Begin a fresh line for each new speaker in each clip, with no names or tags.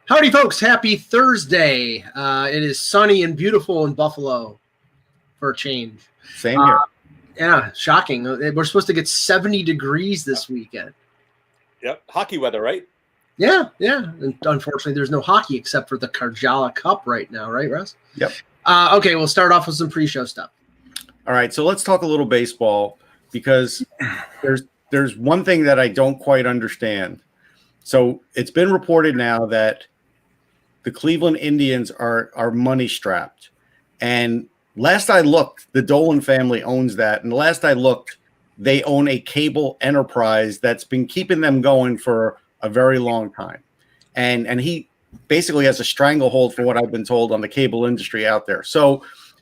Howdy, folks. Happy Thursday. It is sunny and beautiful in Buffalo for a change.
Same here.
Yeah, shocking. We're supposed to get 70 degrees this weekend.
Yep, hockey weather, right?
Yeah. And unfortunately, there's no hockey except for the Karjala Cup right now, right, Russ?
Yep.
Okay, we'll start off with some pre-show stuff.
All right, so let's talk a little baseball because there's one thing that I don't quite understand. So it's been reported now that the Cleveland Indians are money strapped. And last I looked, the Dolan family owns that. And last I looked, they own a cable enterprise that's been keeping them going for a very long time. And he basically has a stranglehold, from what I've been told, on the cable industry out there.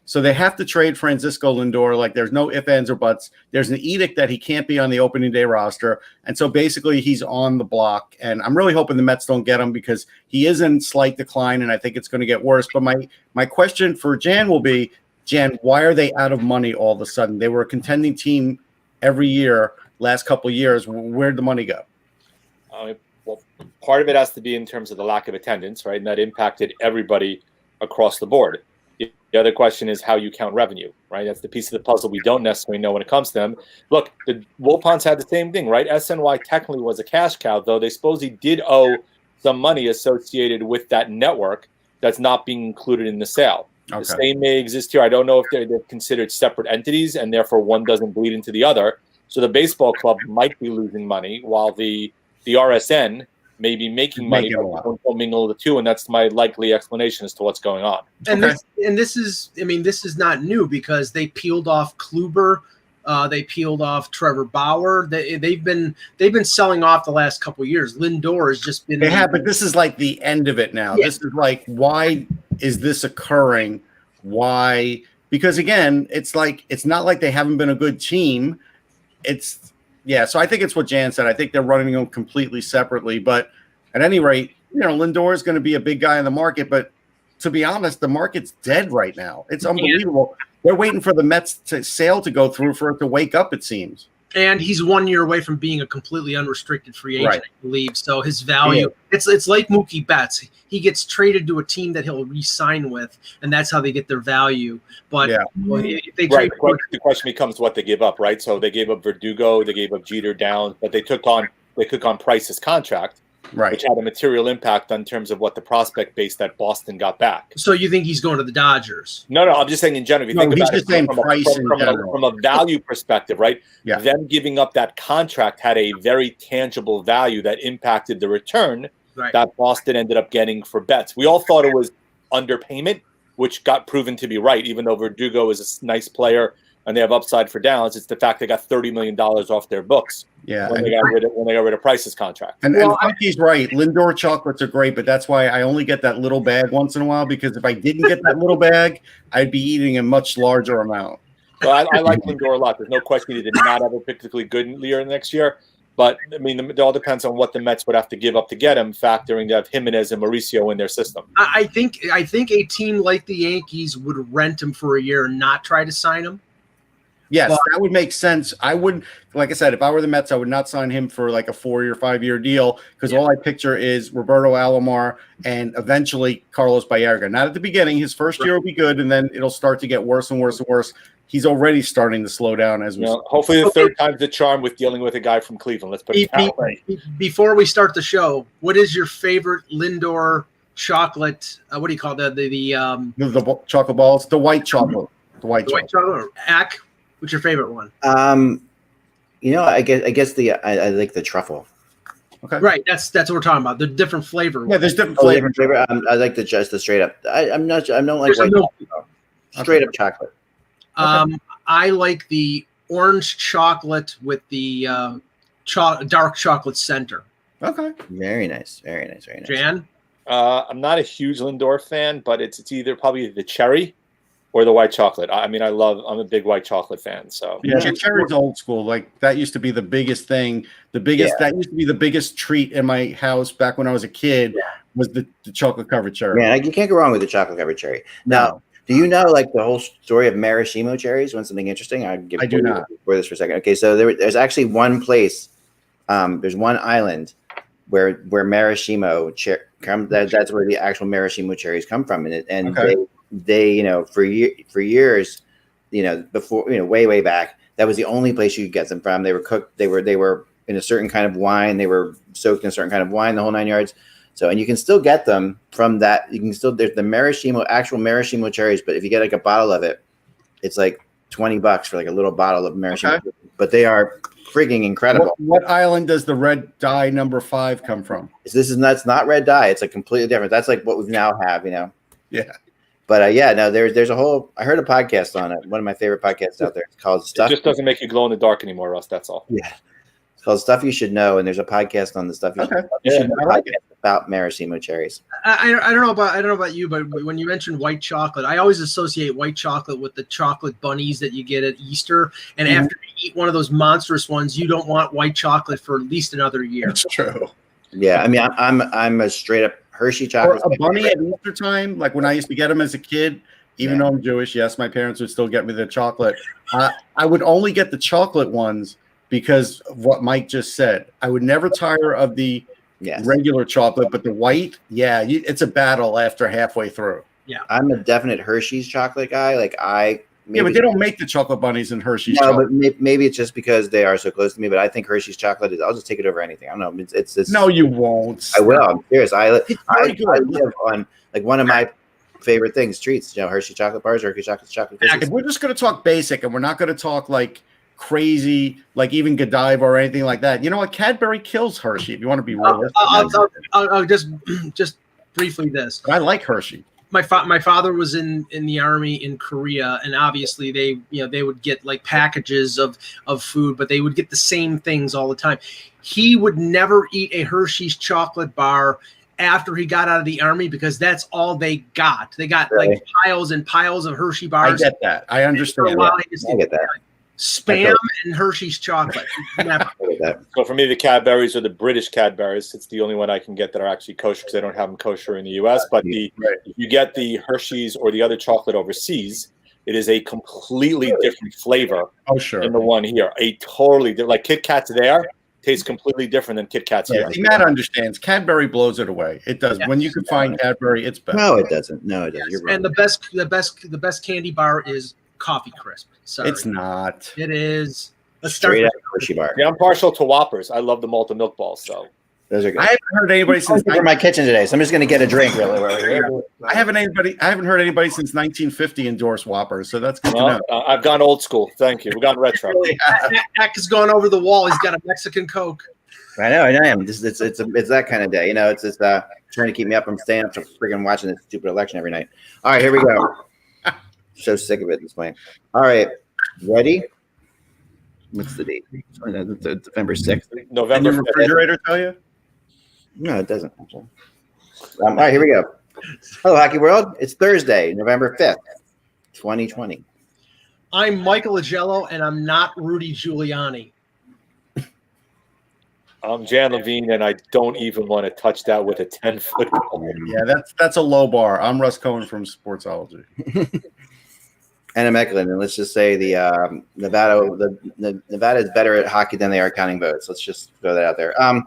So they have to trade Francisco Lindor. Like, there's no ifs, ands, or buts. There's an edict that he can't be on the opening day roster. And so basically he's on the block. And I'm really hoping the Mets don't get him because he is in slight decline, and I think it's going to get worse. But my question for Jan will be, Jan, why are they out of money all of a sudden? They were a contending team every year, last couple of years. Where'd the money go?
Well, part of it has to be in terms of the lack of attendance, right? And that impacted everybody across the board. The other question is how you count revenue, right? That's the piece of the puzzle we don't necessarily know when it comes to them. Look, the Wilpons had the same thing, right? SNY technically was a cash cow, though they supposedly did owe some money associated with that network that's not being included in the sale. Okay. The same may exist here. I don't know if they're considered separate entities, and therefore one doesn't bleed into the other. So the baseball club might be losing money, while the RSN may be making money, but don't mingle the two, and that's my likely explanation as to what's going on.
And this is not new because they peeled off Kluber, they peeled off Trevor Bauer. They've been selling off the last couple of years. Lindor has just been.
They have, but this is like the end of it now. Yeah. This is like, why is this occurring? Why? Because again, it's not like they haven't been a good team. So I think it's what Jan said. I think they're running them completely separately. But at any rate, Lindor is going to be a big guy in the market. But to be honest, the market's dead right now. It's unbelievable. They're waiting for the Mets sale to go through for it to wake up, it seems.
And he's 1 year away from being a completely unrestricted free agent, right. I believe. So his value, it's like Mookie Betts. He gets traded to a team that he'll re-sign with, and that's how they get their value. But if they trade,
the question becomes what they give up, right? So they gave up Verdugo, they gave up Jeter Downs, but they took on Price's contract, right, which had a material impact in terms of what the prospect base that Boston got back.
So you think he's going to the Dodgers?
No, I'm just saying in general. If you think about it from a value perspective, right? Yeah. Them giving up that contract had a very tangible value that impacted the return that Boston ended up getting for Betts. We all thought it was underpayment, which got proven to be right, even though Verdugo is a nice player and they have upside for Downs. It's the fact they got $30 million off their books. Yeah, when they got rid of Price's contract.
And he's right. Lindor chocolates are great, but that's why I only get that little bag once in a while, because if I didn't get that little bag, I'd be eating a much larger amount.
Well, I like Lindor a lot. There's no question he did not have a particularly good year next year. But, I mean, it all depends on what the Mets would have to give up to get him, factoring to have Jimenez and Mauricio in their system.
I think a team like the Yankees would rent him for a year and not try to sign him.
Yes, that would make sense. I wouldn't, like I said, if I were the Mets, I would not sign him for like a 4 or 5 year deal, because all I picture is Roberto Alomar and eventually Carlos Baerga. Not at the beginning. His first year will be good, and then it'll start to get worse and worse and worse. He's already starting to slow down as we
hopefully the third time's the charm with dealing with a guy from Cleveland. Let's put it that way.
Before we start the show, what is your favorite Lindor chocolate? What do you call that?
The chocolate balls, the white chocolate,
white chocolate. Or Ack, what's your favorite one?
I guess I like the truffle.
Okay,
right. That's what we're talking about. The different flavor.
Yeah, there's different flavors.
Different flavor. I like the straight up. I don't like white straight up chocolate.
I like the orange chocolate with the dark chocolate center.
Okay. Very nice. Very nice. Very nice.
Jan?
I'm not a huge Lindor fan, but it's either probably the cherry or the white chocolate. I'm a big white chocolate fan. So
yeah, cherry's old school. Like that used to be the biggest thing. That used to be the biggest treat in my house back when I was a kid was the chocolate covered cherry.
Yeah, you can't go wrong with the chocolate covered cherry. Now, do you know like the whole story of maraschino cherries? Want something interesting?
I do not.
For this for a second. Okay, so there's actually one place. There's one island where maraschino That's where the actual maraschino cherries come from, and they for years, before way back, that was the only place you could get them from. They were cooked. They were in a certain kind of wine. They were soaked in a certain kind of wine, the whole 9 yards. So, and you can still get them from that. You can still, there's the actual maraschino cherries, but if you get like a bottle of it, it's like $20 for like a little bottle of maraschino. Okay. But they are freaking incredible.
What island does the red dye number 5 come from?
That's not red dye. It's like completely different. That's like what we now have,
Yeah.
But there's a whole. I heard a podcast on it. One of my favorite podcasts out there. It's called Stuff.
It just doesn't make you glow in the dark anymore, Russ. That's all.
Yeah. It's called Stuff You Should Know, and there's a podcast on the Stuff You Should Know podcast about maraschino cherries.
I don't know about you, but when you mentioned white chocolate, I always associate white chocolate with the chocolate bunnies that you get at Easter. And after you eat one of those monstrous ones, you don't want white chocolate for at least another year.
That's true.
Yeah, I mean, I'm a straight up Hershey chocolate.
Or a bunny at Easter time, like when I used to get them as a kid. Even though I'm Jewish, yes, my parents would still get me the chocolate. I would only get the chocolate ones because of what Mike just said. I would never tire of the regular chocolate, but the white, it's a battle after halfway through.
Yeah,
I'm a definite Hershey's chocolate guy.
But they don't make the chocolate bunnies in Hershey's.
No,
chocolate.
But maybe it's just because they are so close to me. But I think Hershey's chocolate is. I'll just take it over anything. I don't know. It's
no, you won't.
I will. I'm serious. I live on like one of my favorite things, treats. Hershey chocolate bars, Hershey chocolate cookies.
We're just going to talk basic, and we're not going to talk like crazy, like even Godiva or anything like that. You know what? Cadbury kills Hershey. If you want to be realistic,
I'll just briefly this.
I like Hershey.
My father was in the army in Korea, and obviously they would get like packages of food, but they would get the same things all the time. He would never eat a Hershey's chocolate bar after he got out of the army because that's all they got. They got like piles and piles of Hershey bars.
I get that. I understand.
I get that.
Spam and Hershey's chocolate.
So for me, the Cadburys are the British Cadburys. It's the only one I can get that are actually kosher because they don't have them kosher in the U.S. But if you get the Hershey's or the other chocolate overseas, it is a completely different flavor than the one here. A totally different, like Kit Kat's there, tastes completely different than Kit Kat's here.
Matt understands. Cadbury blows it away. It does. When you can find Cadbury, it's better.
No, it doesn't. No, it doesn't. You're wrong.
And the best candy bar is Coffee Crisp. Sorry.
It's not.
It is.
Let's start with Hershey bar.
Yeah, I'm partial to Whoppers. I love the malted milk balls. So
those are good.
I haven't heard anybody since
in my kitchen today, so I'm just going to get a drink really.
I haven't heard anybody since 1950 endorse Whoppers, so that's good to know.
I've gone old school. Thank you. We've gone retro.
Ack has gone over the wall. He's got a Mexican Coke.
I know. I am. It's that kind of day. It's just trying to keep me up. I'm staying up to freaking watching this stupid election every night. All right, here we go. So sick of it at this point. All right, ready? What's the date? November 6th.
November.
And your refrigerator tell you?
No, it doesn't. All right, here we go. Hello, Hockey World. It's Thursday, November 5th, 2020.
I'm Michael DeAngelo, and I'm not Rudy Giuliani.
I'm Jan Levine, and I don't even want to touch that with a 10-foot pole.
Yeah, that's a low bar. I'm Russ Cohen from Sportsology.
And I'm Eklund, and let's just say the Nevada is better at hockey than they are counting votes. Let's just throw that out there. I'm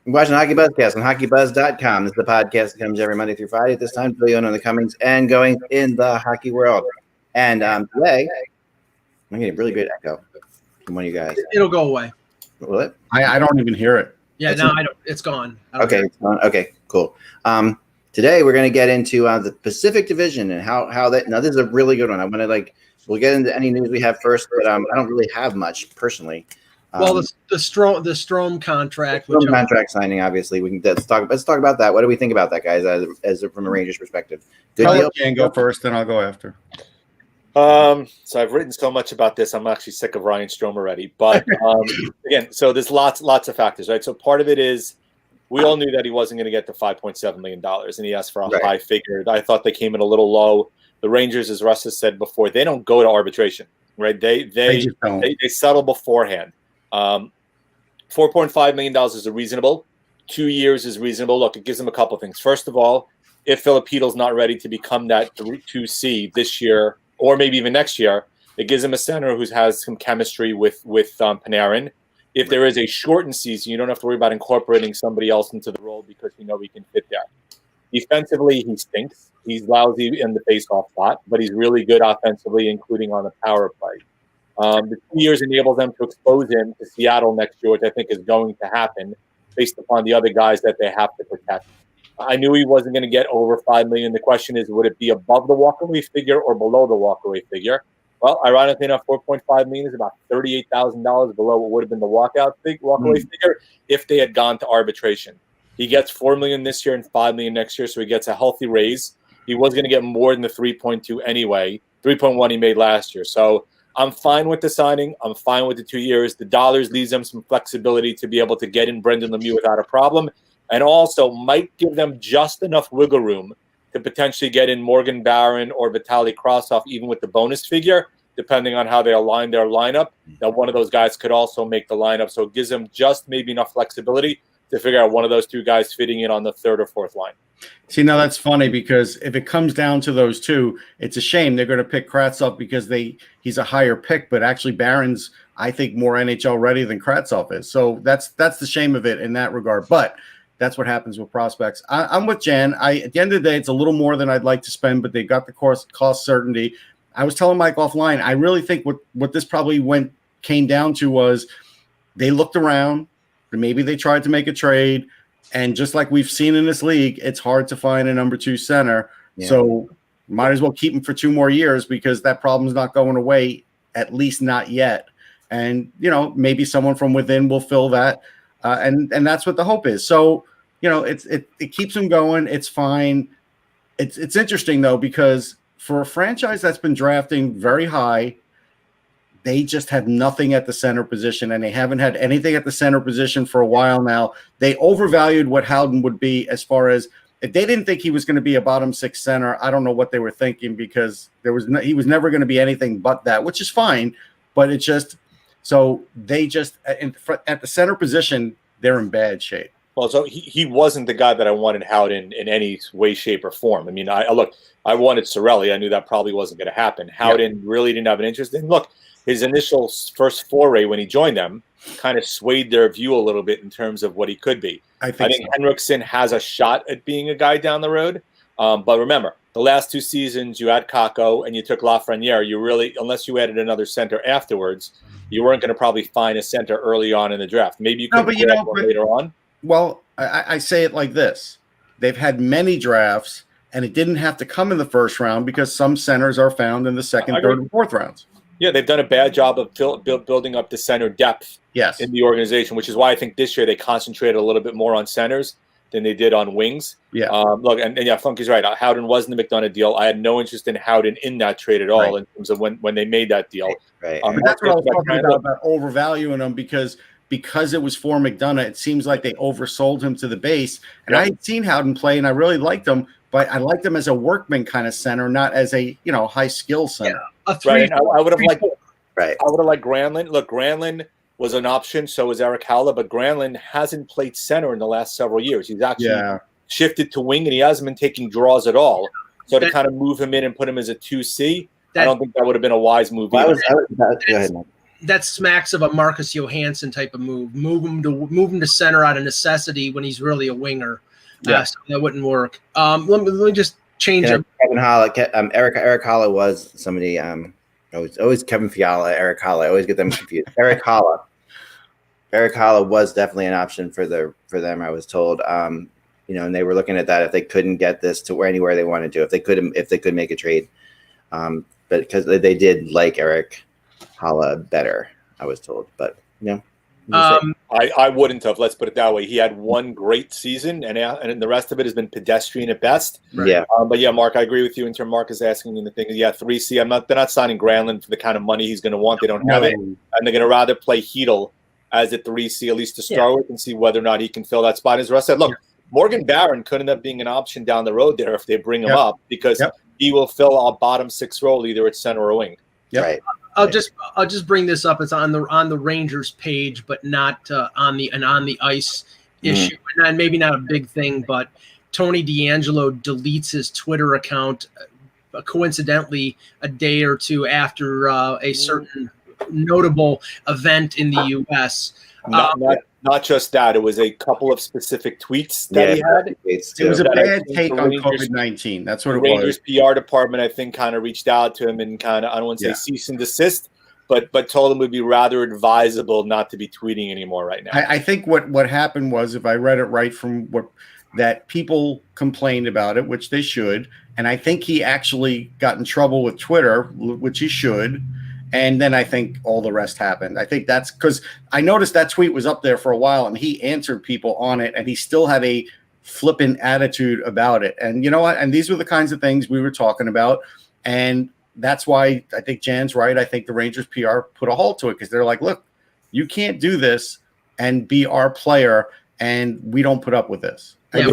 watching HockeyBuzzcast on HockeyBuzz.com. This is the podcast that comes every Monday through Friday at this time. Fill you in on the comings and goings in the hockey world. And today, I'm getting a really great echo from one of you guys.
It'll go away.
Will it?
I don't even hear it.
Yeah, no, I don't. It's gone.
Okay, it's gone. Okay, cool. Today we're going to get into the Pacific Division and how that. Now this is a really good one. I'm going to we'll get into any news we have first, but I don't really have much personally.
Well, the Strome contract.
Strome contract signing, obviously. Let's talk about that. What do we think about that, guys? As from a Rangers perspective,
good deal. Can go first, then I'll go after.
So I've written so much about this. I'm actually sick of Ryan Strome already. But again, so there's lots of factors, right? So part of it is we all knew that he wasn't going to get the $5.7 million, and he asked for a high figure. I thought they came in a little low. The Rangers, as Russ has said before, they don't go to arbitration, right? They settle beforehand. $4.5 million is reasonable. 2 years is reasonable. Look, it gives them a couple of things. First of all, if Filipino's not ready to become that 2C this year, or maybe even next year, it gives him a center who has some chemistry with Panarin. If there is a shortened season, you don't have to worry about incorporating somebody else into the role because you know he can fit there. Defensively, he stinks. He's lousy in the face-off spot, but he's really good offensively, including on the power play. The 2 years enables them to expose him to Seattle next year, which I think is going to happen based upon the other guys that they have to protect. I knew he wasn't going to get over $5 million. The question is, would it be above the walkaway figure or below the walkaway figure? Well, ironically enough, $4.5 million is about $38,000 below what would have been the walkaway figure if they had gone to arbitration. He gets $4 million this year and $5 million next year, so he gets a healthy raise. He was going to get more than the 3.2 anyway, 3.1 he made last year. So I'm fine with the signing. I'm fine with the 2 years. The dollars leaves them some flexibility to be able to get in Brendan Lemieux without a problem, and also might give them just enough wiggle room to potentially get in Morgan Barron or Vitaly Krasov, even with the bonus figure, depending on how they align their lineup, that one of those guys could also make the lineup. So it gives them just maybe enough flexibility to figure out one of those two guys fitting in on the third or fourth line.
See, now that's funny because if it comes down to those two, it's a shame they're going to pick Kravtsov because he's a higher pick, but actually Barron's, I think, more NHL ready than Kravtsov is. So that's the shame of it in that regard. But that's what happens with prospects. I'm with Jan. At the end of the day, it's a little more than I'd like to spend, but they got the cost certainty. I was telling Mike offline, I really think what this probably came down to was they looked around, and maybe they tried to make a trade, and just like we've seen in this league, it's hard to find a number 2 center. Yeah. So might as well keep him for 2 more years because that problem's not going away, at least not yet. And, maybe someone from within will fill that. And that's what the hope is. So, it keeps them going. It's fine. It's interesting, though, because for a franchise that's been drafting very high, they just have nothing at the center position, and they haven't had anything at the center position for a while now. They overvalued what Howden would be as far as if they didn't think he was going to be a bottom 6 center. I don't know what they were thinking because he was never going to be anything but that, which is fine. But it's just so they just at the center position, they're in bad shape.
Well, so he wasn't the guy that I wanted Howden in any way, shape, or form. I mean, I wanted Cirelli. I knew that probably wasn't going to happen. Howden really didn't have an interest in. Look, his initial first foray when he joined them kind of swayed their view a little bit in terms of what he could be. I think so. Henriksen has a shot at being a guy down the road. But remember, the last 2 seasons, you had Kakko and you took Lafreniere. You really, unless you added another center afterwards, you weren't going to probably find a center early on in the draft. Maybe you could one later on.
Well, I say it like this. They've had many drafts, and it didn't have to come in the first round because some centers are found in the second, third, and fourth rounds.
Yeah, they've done a bad job of building up the center depth in the organization, which is why I think this year they concentrated a little bit more on centers than they did on wings. Yeah. Look, and Funky's right. Howden wasn't the McDonough deal. I had no interest in Howden in that trade at all in terms of when they made that deal.
Right.
But that's what I was talking about overvaluing him because it was for McDonough. It seems like they oversold him to the base. And I had seen Howden play, and I really liked him. But I liked him as a workman kind of center, not as a high skill center.
Right. I would have liked. Right. I would have liked Granlund. Look, Granlund was an option. So was Eric Haula, but Granlund hasn't played center in the last several years. He's actually shifted to wing, and he hasn't been taking draws at all. So to kind of move him in and put him as a 2C, I don't think that would have been a wise move.
Go ahead, Mike.
That smacks of a Marcus Johansson type of move. Move him to center out of necessity when he's really a winger. So that wouldn't work. Let me just change it.
Kevin Haula, Eric Haula was somebody. Always Kevin Fiala, Eric Haula. I always get them confused. Eric Haula was definitely an option for them. I was told. And they were looking at that if they couldn't get this to anywhere they wanted to, if they could make a trade. But because they did like Eric Haula better, I was told. But
I wouldn't have. Let's put it that way. He had one great season, and the rest of it has been pedestrian at best.
Right. Yeah.
But Mark, I agree with you. In terms, Mark is asking me the thing. 3C. They're not signing Granlund for the kind of money he's going to want. They don't have it, and they're going to rather play Hedl as a 3C at least to start with, and see whether or not he can fill that spot. As Russ said, look, Morgan Barron could end up being an option down the road there if they bring him up because he will fill a bottom 6 role either at center or wing.
Yep.
Right.
I'll just bring this up. It's on the Rangers page, but not on the ice issue, and maybe not a big thing. But Tony DeAngelo deletes his Twitter account, coincidentally, a day or two after a certain notable event in the U.S.
Not just that. It was a couple of specific tweets that he had.
It was a bad take on COVID-19. That's what it was.
Rangers PR department, I think, kind of reached out to him and kind of, I don't want to say cease and desist, but told him it would be rather advisable not to be tweeting anymore right now.
I think what happened was, if I read it right from that people complained about it, which they should, and I think he actually got in trouble with Twitter, which he should. And then I think all the rest happened. I think that's because I noticed that tweet was up there for a while and he answered people on it and he still had a flippant attitude about it. And you know what? And these were the kinds of things we were talking about. And that's why I think Jan's right. I think the Rangers PR put a halt to it because they're like, look, you can't do this and be our player and we don't put up with this.
Yeah,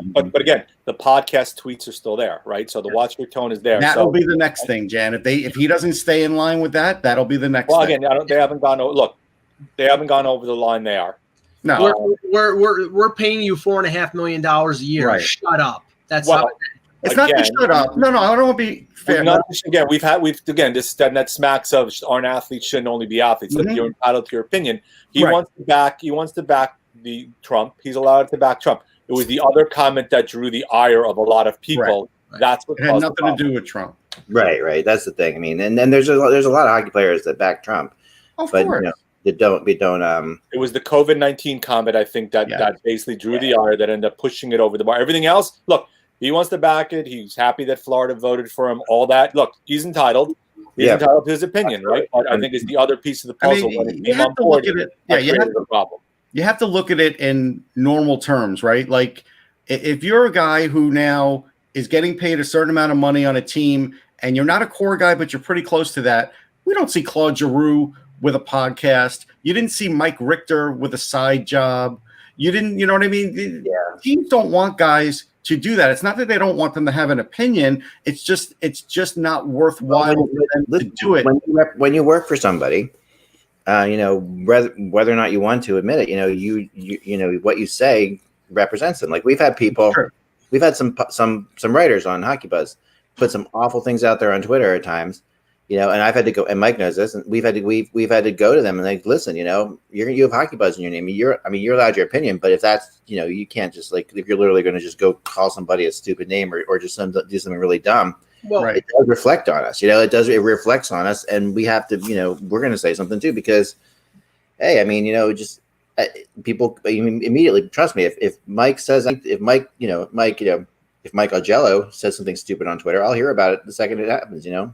but again, the podcast tweets are still there, right? So the watch your tone is there.
That'll be the next thing, Jan. If he doesn't stay in line with that, that'll be the next thing.
Well, again, they haven't gone over the line. They are.
No,
we're paying you $4.5 million a year.
Right.
Shut up. That's
it's not to shut up. No, I don't want to be fair.
Again, that smacks of our athletes shouldn't only be athletes. Like you're entitled to your opinion. He wants to back the Trump. He's allowed to back Trump. It was the other comment that drew the ire of a lot of people. Right. That's what
it had nothing to do with Trump.
Right. That's the thing. I mean, and then there's a lot of hockey players that back Trump.
Of course.
They don't. It
was the COVID-19 comment, I think, that basically drew the ire that ended up pushing it over the bar. Everything else, look, he wants to back it. He's happy that Florida voted for him. All that. Look, he's entitled. He's entitled to his opinion, right? But I think it's the other piece of the puzzle.
When it came on board, you have to problem. You have to look at it in normal terms, right? Like if you're a guy who now is getting paid a certain amount of money on a team and you're not a core guy, but you're pretty close to that, we don't see Claude Giroux with a podcast. You didn't see Mike Richter with a side job. You didn't, you know what I mean? Teams don't want guys to do that. It's not that they don't want them to have an opinion. It's just not worthwhile for them to do it.
When you work for somebody, whether or not you want to admit it, you what you say represents them. Like we've had people, we've had some writers on Hockey Buzz put some awful things out there on Twitter at times, and I've had to go, and Mike knows this, and we've had to go to them and like, listen, you have Hockey Buzz in your name. You're allowed your opinion, but if that's, you can't just like, if you're literally going to just go call somebody a stupid name or just do something really dumb. Well, it does reflect on us, it reflects on us, and we have to, we're going to say something too, because, hey, I mean, people immediately trust me. If Mike DeAngelo says something stupid on Twitter, I'll hear about it the second it happens, Yep.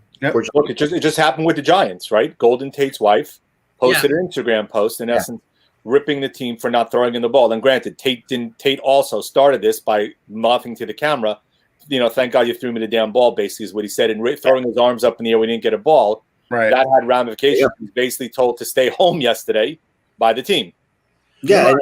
Look, it just happened with the Giants, right? Golden Tate's wife posted an Instagram post, in essence, ripping the team for not throwing in the ball. And granted, Tate also started this by mouthing to the camera, thank God you threw me the damn ball, basically, is what he said. And throwing his arms up in the air, we didn't get a ball.
Right.
That had ramifications. He was basically told to stay home yesterday by the team.
Yeah,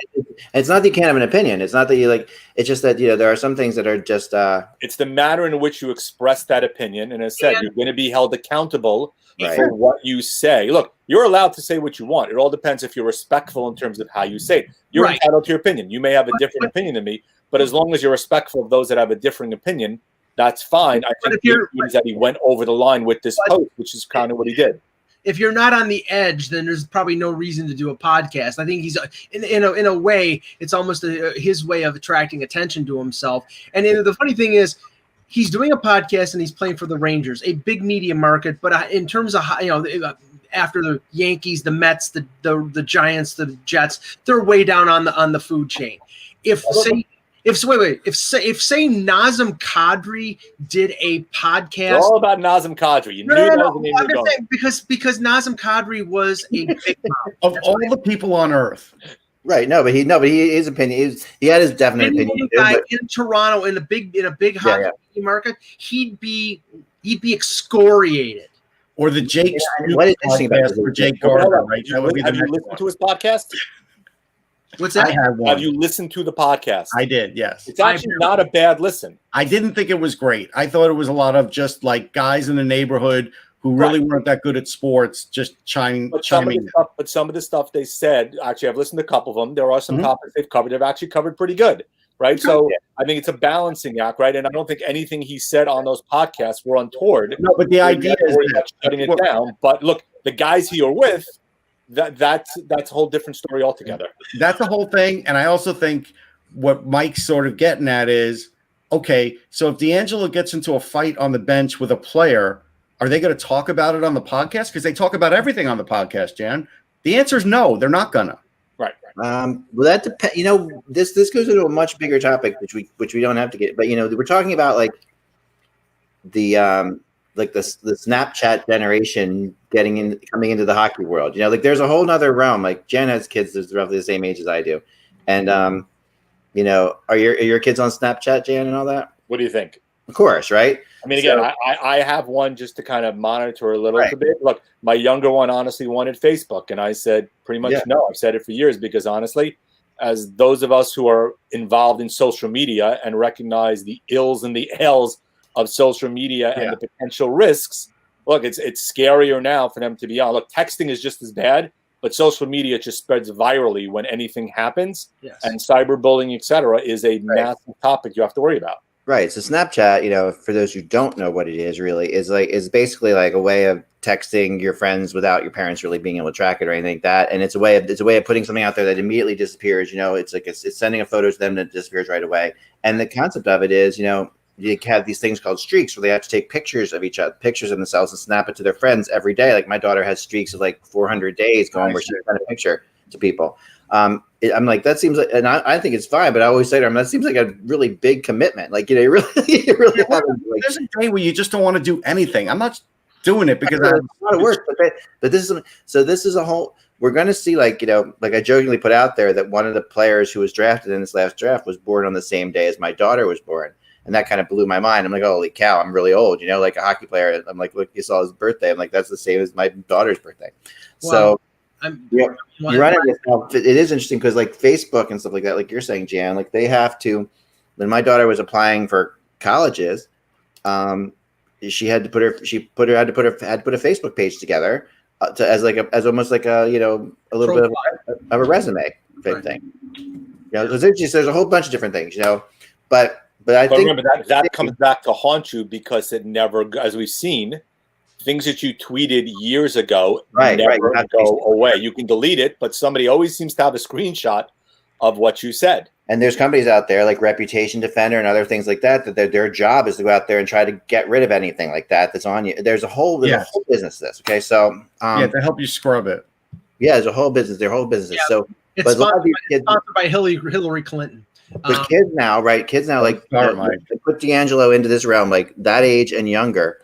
it's not that you can't have an opinion. It's not that you like. It's just that there are some things that are just.
It's the manner in which you express that opinion, and as I said, you're going to be held accountable for what you say. Look, you're allowed to say what you want. It all depends if you're respectful in terms of how you say it. You're entitled to your opinion. You may have a different opinion than me, but as long as you're respectful of those that have a differing opinion, that's fine. I think it means that he went over the line with this post, which is kind of what he did.
If you're not on the edge, then there's probably no reason to do a podcast. I think he's in a way, it's almost his way of attracting attention to himself. And the funny thing is, he's doing a podcast and he's playing for the Rangers, a big media market. But in terms of after the Yankees, the Mets, the Giants, the Jets, they're way down on the food chain. If Nazem Kadri did a podcast,
it's all about Nazem Kadri. You knew that was the name of the
because Nazem Kadri was a big
of all the people on earth.
Right. No, but his opinion he had his definite opinion.
In Toronto, in a big hockey market, he'd be excoriated.
Or the Jake
what is interesting about
for Jake Gardner, right?
Have you listened to his podcast?
What's that?
I have one.
Have you listened to the podcast?
I did, yes.
It's actually not a bad listen.
I didn't think it was great. I thought it was a lot of just like guys in the neighborhood who really weren't that good at sports, just chiming in.
But some of the stuff they said, actually, I've listened to a couple of them. There are some topics they've covered. They've actually covered pretty good. right? So I think it's a balancing act, right? And I don't think anything he said on those podcasts were untoward.
No, but the idea is
shutting it down. But look, the guys he are with, that's a whole different story altogether.
That's the whole thing. And I also think what Mike's sort of getting at is, okay, so if DeAngelo gets into a fight on the bench with a player, are they going to talk about it on the podcast? Because they talk about everything on the podcast, Jan. The answer is no, they're not gonna.
Right.
Well, that depends. You know, this goes into a much bigger topic, which we don't have to get. But you know, we're talking about like the Snapchat generation coming into the hockey world. You know, like there's a whole nother realm. Like Jen has kids that's roughly the same age as I do, and you know, are your kids on Snapchat, Jan, and all that?
What do you think?
Of course, right?
I mean, again, I have one just to kind of monitor a little bit. Look, my younger one honestly wanted Facebook, and I said pretty much no. I've said it for years because honestly, as those of us who are involved in social media and recognize the ills and the ails of social media and the potential risks, look, it's scarier now for them to be on. Look, texting is just as bad, but social media just spreads virally when anything happens, and cyberbullying, et cetera, is a massive topic you have to worry about.
Right. So Snapchat, you know, for those who don't know what it is really, is basically like a way of texting your friends without your parents really being able to track it or anything like that. And it's a way of putting something out there that immediately disappears. You know, it's like it's sending a photo to them that disappears right away. And the concept of it is, you know, you have these things called streaks where they have to take pictures of pictures of themselves and snap it to their friends every day. Like my daughter has streaks of like 400 days going where she sent a picture to people. I'm like, that seems like, and I think it's fine, but I always say to them, that seems like a really big commitment. Like, you know, you really have to, like,
there's a day where you just don't want to do anything. I'm not doing it because
it's a lot of work, but this is a whole, we're going to see, like, you know, like I jokingly put out there that one of the players who was drafted in this last draft was born on the same day as my daughter was born. And that kind of blew my mind. I'm like, holy cow, I'm really old, you know, like a hockey player. I'm like, look, you saw his birthday. I'm like, that's the same as my daughter's birthday. Wow. So, you run it. It is interesting because like Facebook and stuff like that, like you're saying, Jan, like they have to. When my daughter was applying for colleges, she had to put a Facebook page together as almost like a, you know, a little bit of a resume type thing. You know, there's a whole bunch of different things, you know, but I think
remember that comes back to haunt you because it never, as we've seen. Things that you tweeted years ago never go away. You can delete it, but somebody always seems to have a screenshot of what you said.
And there's companies out there like Reputation Defender and other things like that their job is to go out there and try to get rid of anything like that that's on you. There's a whole business to this. Okay, so
to help you scrub it.
Yeah, there's a whole business. Their whole business.
Yeah.
So
it's sponsored by Hillary Clinton.
But kids now, like put DeAngelo into this realm, like that age and younger,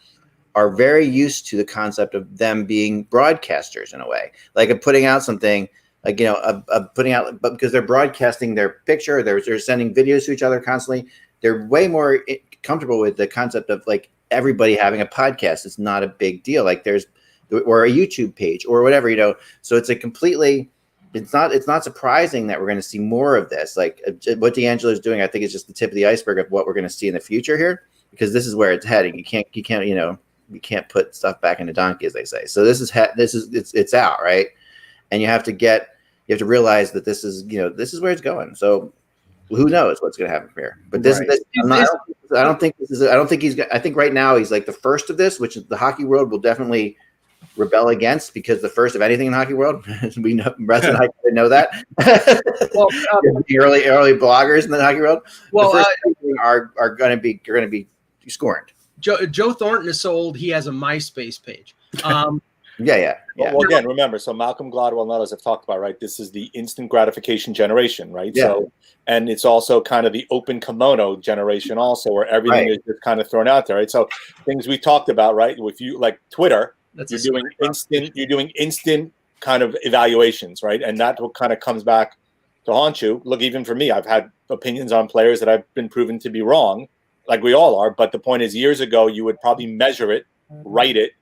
are very used to the concept of them being broadcasters in a way, like of putting out something, like, you know, of putting out, but because they're broadcasting their picture, they're sending videos to each other constantly. They're way more comfortable with the concept of like everybody having a podcast. It's not a big deal. Like or a YouTube page or whatever, you know. So it's it's not surprising that we're going to see more of this. Like what DeAngelo is doing, I think is just the tip of the iceberg of what we're going to see in the future here, because this is where it's heading. You can't, you know, you can't put stuff back in a donkey, as they say. So it's out, right? And you have to realize that this is where it's going. So who knows what's going to happen from here? But I think right now he's like the first of this, which the hockey world will definitely rebel against, because the first of anything in the hockey world, we know, Russ and I didn't know that. Well, the early bloggers in the hockey world, the first are going to be scorned.
Joe Thornton is so old he has a MySpace page.
Well, again, remember, so Malcolm Gladwell and others have talked about, right? This is the instant gratification generation, right? Yeah. So, and it's also kind of the open kimono generation, also, where everything is just kind of thrown out there, right? So things we talked about, right? If you like Twitter, you're doing instant kind of evaluations, right? And that what kind of comes back to haunt you. Look, even for me, I've had opinions on players that I've been proven to be wrong, like we all are. But the point is, years ago, you would probably measure it, write it,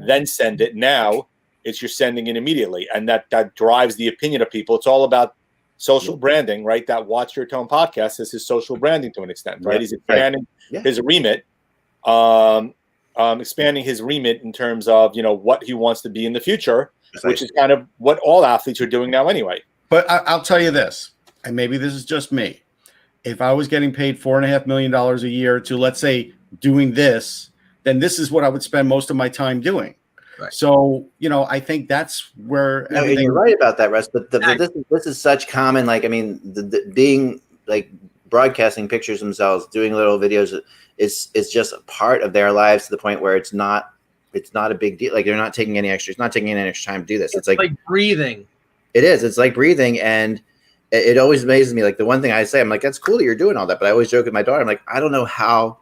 then send it. Now it's you're sending it immediately. And that drives the opinion of people. It's all about social branding, right? That Watch Your Tone podcast is his social branding to an extent, right? He's expanding his remit, expanding his remit in terms of, you know, what he wants to be in the future, which is kind of what all athletes are doing now anyway.
But I'll tell you this, and maybe this is just me. if I was getting paid $4.5 million a year to, let's say, doing this, then this is what I would spend most of my time doing.
Right.
So, I think that's where everything.
You're right about that, Russ. But this is such common. Like, I mean, the being like broadcasting pictures themselves, doing little videos is just a part of their lives to the point where it's not a big deal. Like, they're not taking any extra. It's not taking any extra time to do this. It's like
breathing.
It is. It's like breathing, and it always amazes me. Like, the one thing I say, I'm like, that's cool that you're doing all that, but I always joke with my daughter. I'm like, I don't know how.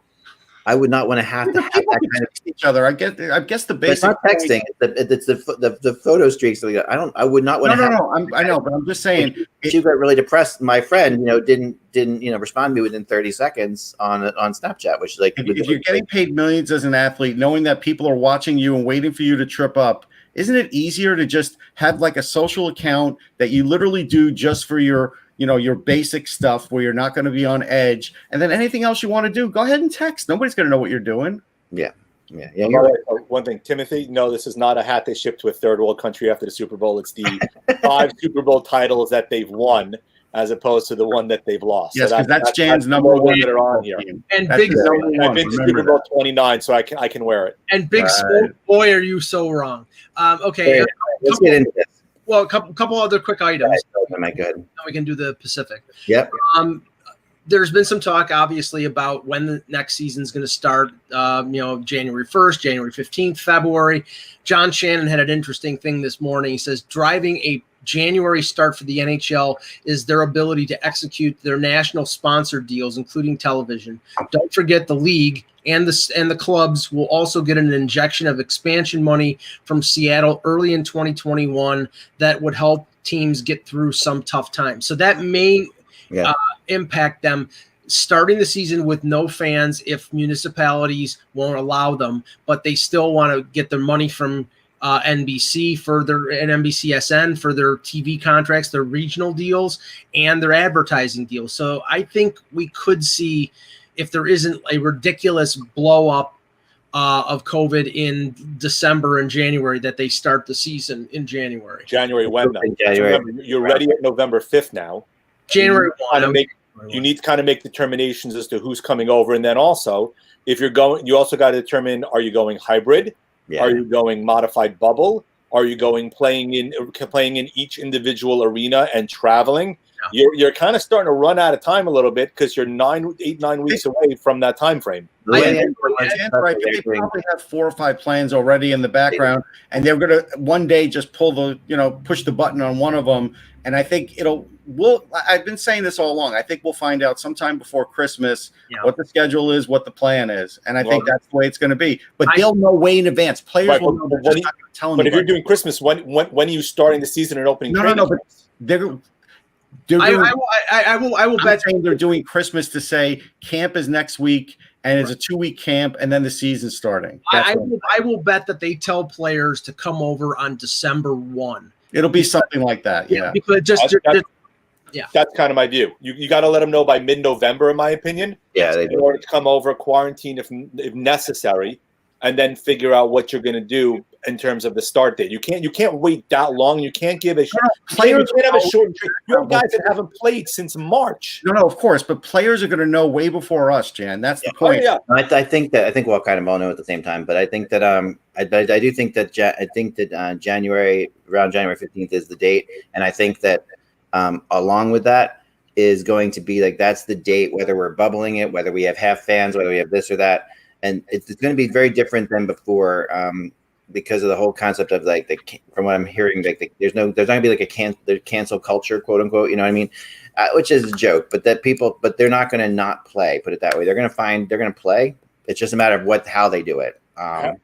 I would not want to have that kind of
each other. I guess the basic.
It's not texting. It's the photo streaks. I would not want to.
No. I know, but I'm just saying.
She got really depressed. My friend, didn't respond to me within 30 seconds on Snapchat, which is like.
If you're getting paid millions as an athlete, knowing that people are watching you and waiting for you to trip up, isn't it easier to just have like a social account that you literally do just for your basic stuff where you're not going to be on edge, and then anything else you want to do, go ahead and text. Nobody's going to know what you're doing.
Yeah.
One thing, Timothy, no, this is not a hat they shipped to a third world country after the Super Bowl. It's the 5 Super Bowl titles that they've won, as opposed to the one that they've lost.
Yes, because that's Jan's number one
that are on here.
And
that's
big,
I've been to Super Bowl 29, so I can wear it.
And big, boy, are you so wrong. Okay,
let's get into this.
Well, a couple other quick items.
Am I good?
Now we can do the Pacific.
Yep.
There's been some talk, obviously, about when the next season is going to start. January 1st, January 15th, February. John Shannon had an interesting thing this morning. He says driving a January start for the NHL is their ability to execute their national sponsor deals, including television. Don't forget the league and the clubs will also get an injection of expansion money from Seattle early in 2021 that would help teams get through some tough times. So that may impact them starting the season with no fans if municipalities won't allow them, but they still want to get their money from NBC and NBCSN for their TV contracts, their regional deals, and their advertising deals. So I think we could see, if there isn't a ridiculous blow up of COVID in December and January, that they start the season in January.
January when? Remember, you're ready at November 5th now.
January 1.
You need to kind of make determinations as to who's coming over, and then also, if you're going, you also got to determine: are you going hybrid? Yeah. Are you going modified bubble? Are you going playing in each individual arena and traveling? Yeah. You're kind of starting to run out of time a little bit because you're 9 weeks away from that time frame.
They probably have 4 or 5 plans already in the background, and they're going to one day just push the button on one of them. And I think I've been saying this all along. I think we'll find out sometime before Christmas what the schedule is, what the plan is. And I think that's the way it's going to be. But they'll know way in advance. Players will know. They're just not going to tell them. But
if you're doing Christmas, when are you starting the season and opening training?
No, but I will bet they're doing Christmas to say camp is next week and it's a 2-week camp and then the season's starting.
I will bet that they tell players to come over on December 1.
It'll be something like that. Yeah.
Because
that's kind of my view. You got to let them know by mid-November, in my opinion.
Yeah.
In order to come over, quarantine if necessary, and then figure out what you're going to do in terms of the start date. You can't wait that long. You can't give a players can't have a short. You have guys that haven't played since March.
No, of course, but players are going to know way before us, Jan. That's the point.
Oh, yeah. I think we'll kind of all know at the same time, but I think that I do think that January, around January 15th is the date, and I think that along with that is going to be like that's the date, whether we're bubbling it, whether we have half fans, whether we have this or that, and it's going to be very different than before. Because of the whole concept of from what I'm hearing, there's not gonna be like a cancel culture, quote unquote. You know what I mean? Which is a joke, but they're not gonna not play. Put it that way. They're gonna play. It's just a matter of how they do it.
Have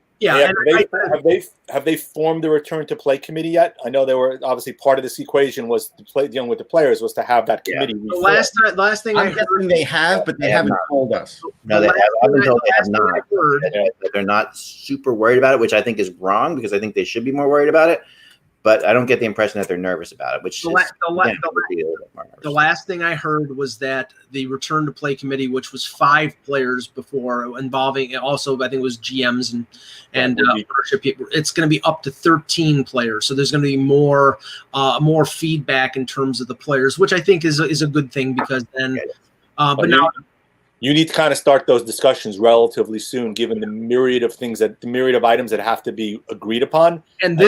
they formed the return to play committee yet? I know they were obviously part of this equation was dealing with the players was to have that committee.
The last thing
I'm guessing they have, but they haven't told us.
No, they have. I've been told they have not. They're not super worried about it, which I think is wrong because I think they should be more worried about it. But I don't get the impression that they're nervous about it. Which
the last thing I heard was that the return to play committee, which was 5 players before, involving also I think it was GMs and ownership people, it's going to be up to 13 players. So there's going to be more feedback in terms of the players, which I think is a good thing because then But now
you need to kind of start those discussions relatively soon, given the myriad of items that have to be agreed upon.
And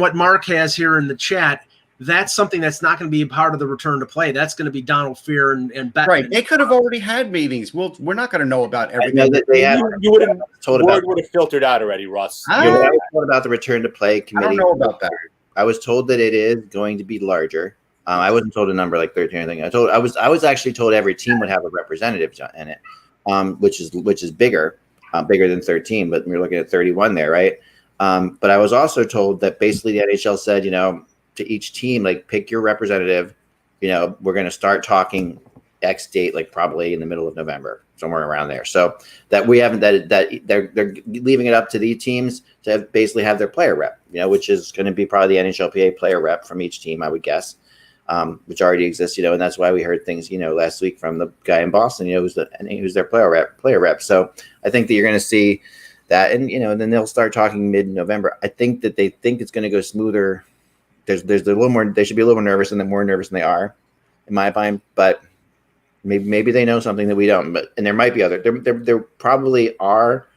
what Mark has here in the chat, that's something that's not going to be a part of the return to play. That's going to be Donald Fear and Bettman.
Right. They could have already had meetings. We're not going to know about everything.
I know that they have.
You would have filtered out already, Russ.
I was told about the return to play committee.
I don't know about that.
I was told that it is going to be larger. I wasn't told a number like 13 or anything. I was actually told every team would have a representative in it, which is bigger than 13. But we're looking at 31 there, right? But I was also told that basically the NHL said, to each team, like, pick your representative. We're going to start talking X date, like probably in the middle of November, somewhere around there. So that we haven't that they're leaving it up to the teams to basically have their player rep, which is going to be probably the NHLPA player rep from each team, I would guess, which already exists, and that's why we heard things, last week from the guy in Boston, who's their player rep. So I think that you're going to see that, and then they'll start talking mid-November. I think that they think it's going to go smoother. There's a little more. They should be a little more nervous, and they're more nervous than they are, in my opinion. But maybe they know something that we don't. And there might be there probably are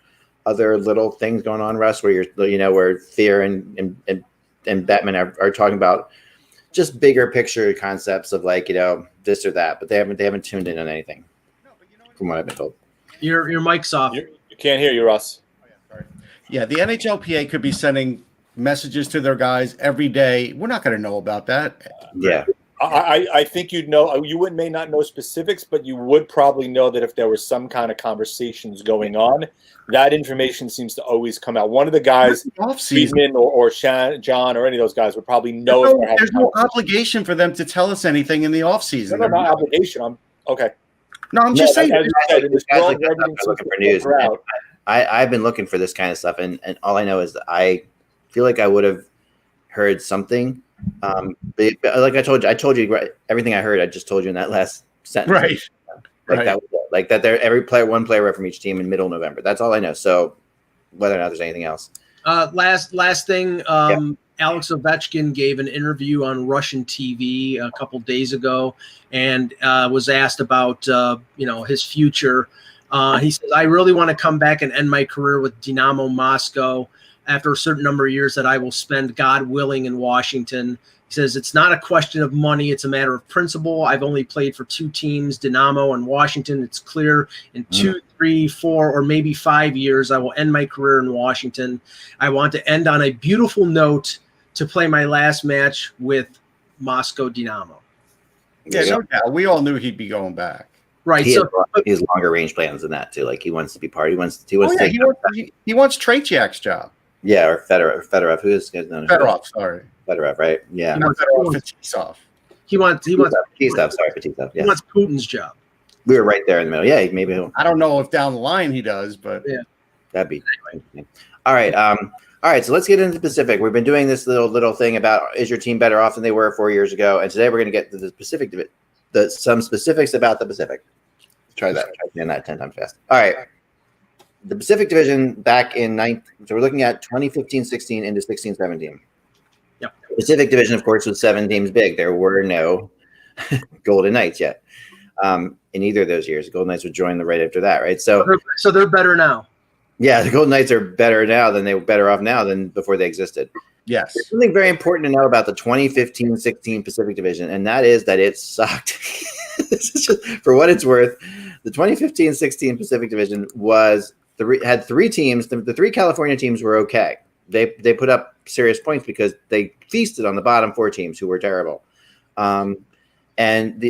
other little things going on, Russ, where where Fear and Bettman are talking about just bigger picture concepts of like this or that, but they haven't tuned in on anything, from what I've been told.
Your mic's off.
You can't hear you, Russ.
Yeah, the NHLPA could be sending messages to their guys every day. We're not going to know about that.
Yeah.
I think you'd know. You may not know specifics, but you would probably know that if there was some kind of conversations going on, that information seems to always come out. One of the guys, Friedman or John or any of those guys, would probably know.
There's no obligation for them to tell us anything in the off season.
No, not obligation. Okay.
No, I'm just saying.
I've been looking for this kind of stuff, and all I know is that I feel like I would have heard something. But like I told you everything I heard. I just told you in that last sentence.
Right.
That was it. Like that. They're one player rep from each team in middle November. That's all I know. So whether or not there's anything else.
Last thing. Alex Ovechkin gave an interview on Russian TV a couple days ago, and was asked about his future. He says, "I really want to come back and end my career with Dynamo Moscow after a certain number of years that I will spend, God willing, in Washington." He says, "It's not a question of money. It's a matter of principle. I've only played for two teams, Dynamo and Washington. It's clear in 2, 3, 4, or maybe 5 years, I will end my career in Washington. I want to end on a beautiful note to play my last match with Moscow Dynamo."
Yeah, no doubt. We all knew he'd be going back.
Right.
He has longer range plans than that too. Like he wants to be part. He wants
he wants Tretiak's job.
Yeah, or Fedorov. Who is
Fedorov? Sorry,
Fedorov. Right? Yeah.
Fetisov.
He wants
Fetisov. Sorry, Fetisov.
He wants Putin's job.
We were right there in the middle. Yeah, maybe.
I don't know if down the line he does, but
yeah,
that'd be interesting. All right. All right. So let's get into the Pacific. We've been doing this little thing about is your team better off than they were 4 years ago, and today we're going to get to the Pacific. Some specifics about the Pacific. Try that. Try doing that 10 times fast. All right. The Pacific Division back in 9th. So we're looking at 2015-16 into 16-17.
Yep.
The Pacific Division, of course, was 7 teams big. There were no Golden Knights yet in either of those years. The Golden Knights would join the right after that, right? So
they're better now.
Yeah, the Golden Knights are better now than they were better off now than before they existed.
Yes.
There's something very important to know about the 2015-16 Pacific Division, and that is that it sucked. This is just, for what it's worth, the 2015-16 Pacific Division had 3 teams. The 3 California teams were okay. They put up serious points because they feasted on the bottom 4 teams who were terrible. And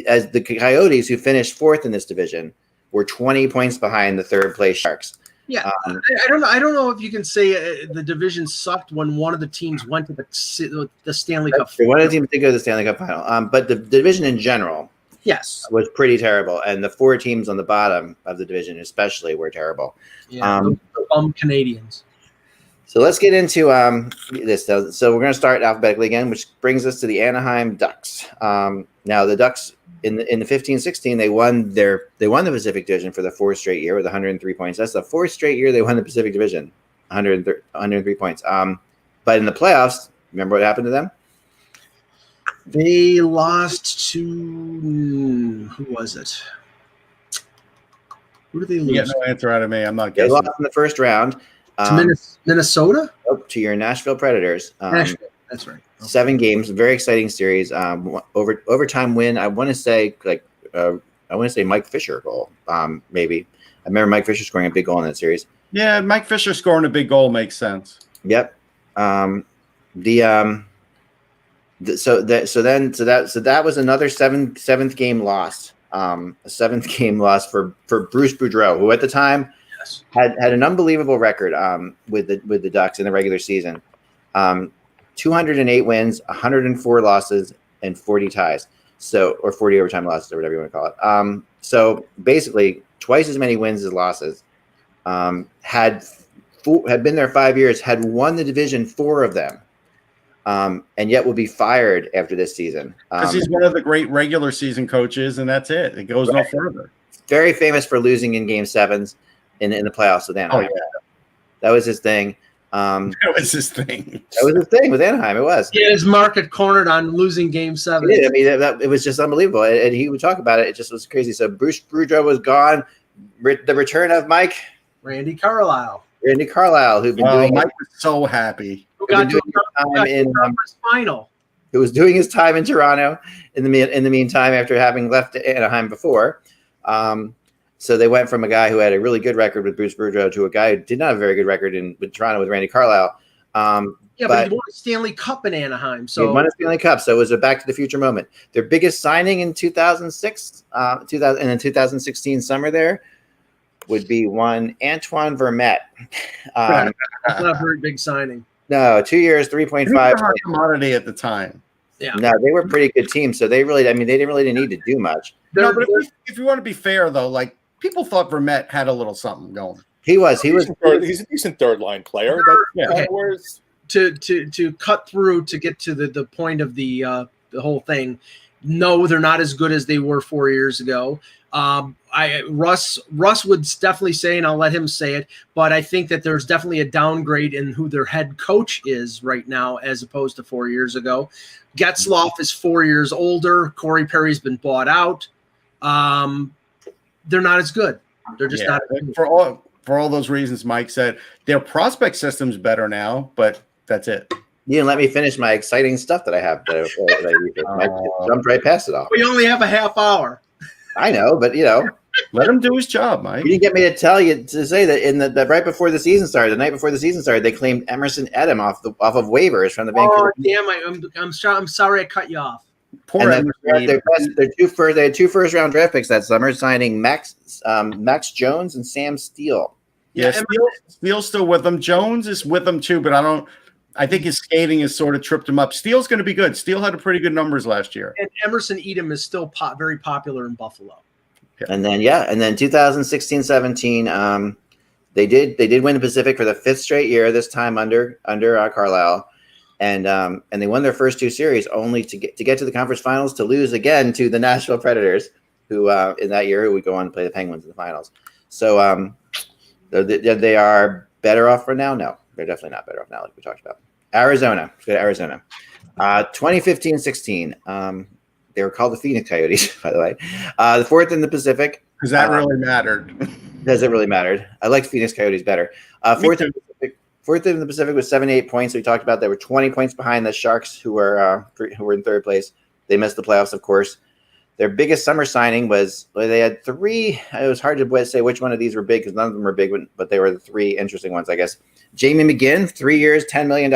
as the Coyotes, who finished 4th in this division, were 20 points behind the 3rd place Sharks.
Yeah, I don't know if you can say the division sucked when one of the teams went to the Stanley Cup.
One of the teams did go to the Stanley Cup final, but the division in general,
yes, was
pretty terrible, and the 4 teams on the bottom of the division, especially, were terrible.
Yeah, Canadians.
So let's get into this. So we're going to start alphabetically again, which brings us to the Anaheim Ducks. Now the Ducks in the 15-16 they won the Pacific Division for the 4th straight year with 103 points. That's the 4th straight year they won the Pacific Division, 103 points. But in the playoffs, remember what happened to them?
They lost to who was it? Who did they
You
lose?
get no answer out of me. I'm not
They
guessing.
lost in the first round.
To Minnesota?
To your Nashville Predators.
Nashville. That's right. Okay.
7 games, very exciting series. Overtime win. I want to say Mike Fisher goal. Maybe I remember Mike Fisher scoring a big goal in that series.
Yeah, Mike Fisher scoring a big goal makes sense.
Yep. So that was another seventh game loss. A 7th game loss for Bruce Boudreau, who at the time had an unbelievable record with the Ducks in the regular season. 208 wins, 104 losses, and 40 ties. Or 40 overtime losses, or whatever you want to call it. So basically, twice as many wins as losses. Had been there 5 years, had won the division 4 of them, and yet will be fired after this season.
Because he's one of the great regular season coaches, and that's it. It goes no further.
Very famous for losing in Game 7s in the playoffs with Anaheim.
Oh, yeah.
That was his thing.
That was his thing.
That was his thing with Anaheim. It was.
Yeah, his market cornered on losing Game 7.
He did. I mean, it was just unbelievable, and he would talk about it. It just was crazy. So Bruce Boudreau was gone. The return of
Randy Carlisle,
who'd been doing.
Mike was so happy.
who got to
time in
the conference final.
Who was doing his time in Toronto in the meantime after having left Anaheim before. So they went from a guy who had a really good record with Bruce Boudreau to a guy who did not have a very good record with Toronto with Randy Carlisle.
But he won a Stanley Cup in Anaheim. So
he won a Stanley Cup. So it was a Back to the Future moment. Their biggest signing in 2006, and in 2016 summer there would be one Antoine Vermette.
That's not a very big signing.
No, 2 years, 3.5.
Hot commodity at the time.
Yeah.
No, they were a pretty good team. So they didn't really need to do much.
No, but if you want to be fair, though, like people thought Vermette had a little something going.
He's
a decent third line player.
To cut through to get to the point of the whole thing. No, they're not as good as they were 4 years ago. Russ would definitely say, and I'll let him say it, but I think that there's definitely a downgrade in who their head coach is right now as opposed to 4 years ago. Getzlaf is 4 years older. Corey Perry's been bought out. They're not as good. They're just not as good.
For all those reasons Mike said. Their prospect system's better now, but that's it.
You didn't let me finish my exciting stuff that I have. Mike jumped right past it all.
We only have a half hour.
I know, but
let him do his job, Mike.
You didn't get me to say that that right before the season started, the night before the season started, they claimed Emerson Edem off of waivers from the Vancouver.
Oh damn! I'm sorry I cut you off.
Poor
Emerson. They had 2 first-round draft picks that summer, signing Max Jones and Sam Steele.
Yeah, Steele's still with them. Jones is with them too, but I think his skating has sort of tripped him up. Steele's going to be good. Steele had pretty good numbers last year.
And Emerson Edem is still very popular in Buffalo.
Yeah. And then 2016-17, they did win the Pacific for the 5th straight year. This time under Carlisle, and they won their first 2 series, only to get to the conference finals to lose again to the Nashville Predators, who in that year would go on to play the Penguins in the finals. So they are better off for now. No, they're definitely not better off now, like we talked about. Arizona. Let's go to Arizona. 2015-16. They were called the Phoenix Coyotes, by the way. The 4th in the Pacific.
Because that really mattered.
Does it really matter? I like Phoenix Coyotes better. 4th in the Pacific with 78 points. We talked about they were 20 points behind the Sharks, who were in 3rd place. They missed the playoffs, of course. Their biggest summer signing was they had 3. It was hard to say which one of these were big because none of them were big, but they were the 3 interesting ones, I guess. Jamie McGinn, 3 years, $10 million.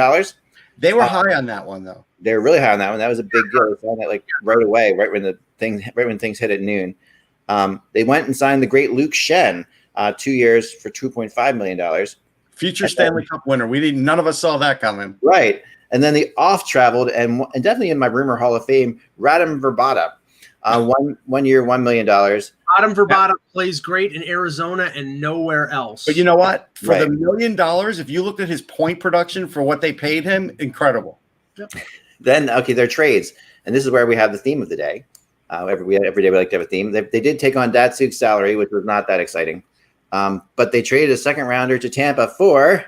They were high on that one, though.
They were really high on that one. That was a big deal. They found that right away, right when things hit at noon. They went and signed the great Luke Shen, 2 years for $2.5 million.
Future Stanley Cup winner. None of us saw that coming.
Right. And then the off-traveled and definitely in my rumor Hall of Fame, Radim Verbata. 1 year, $1 million.
Radim Verbata plays great in Arizona and nowhere else.
But you know what? For the $1 million, if you looked at his point production for what they paid him, incredible.
Yep.
Then, their trades. And this is where we have the theme of the day. Every day we like to have a theme. They did take on Datsuk's salary, which was not that exciting. But they traded a second rounder to Tampa for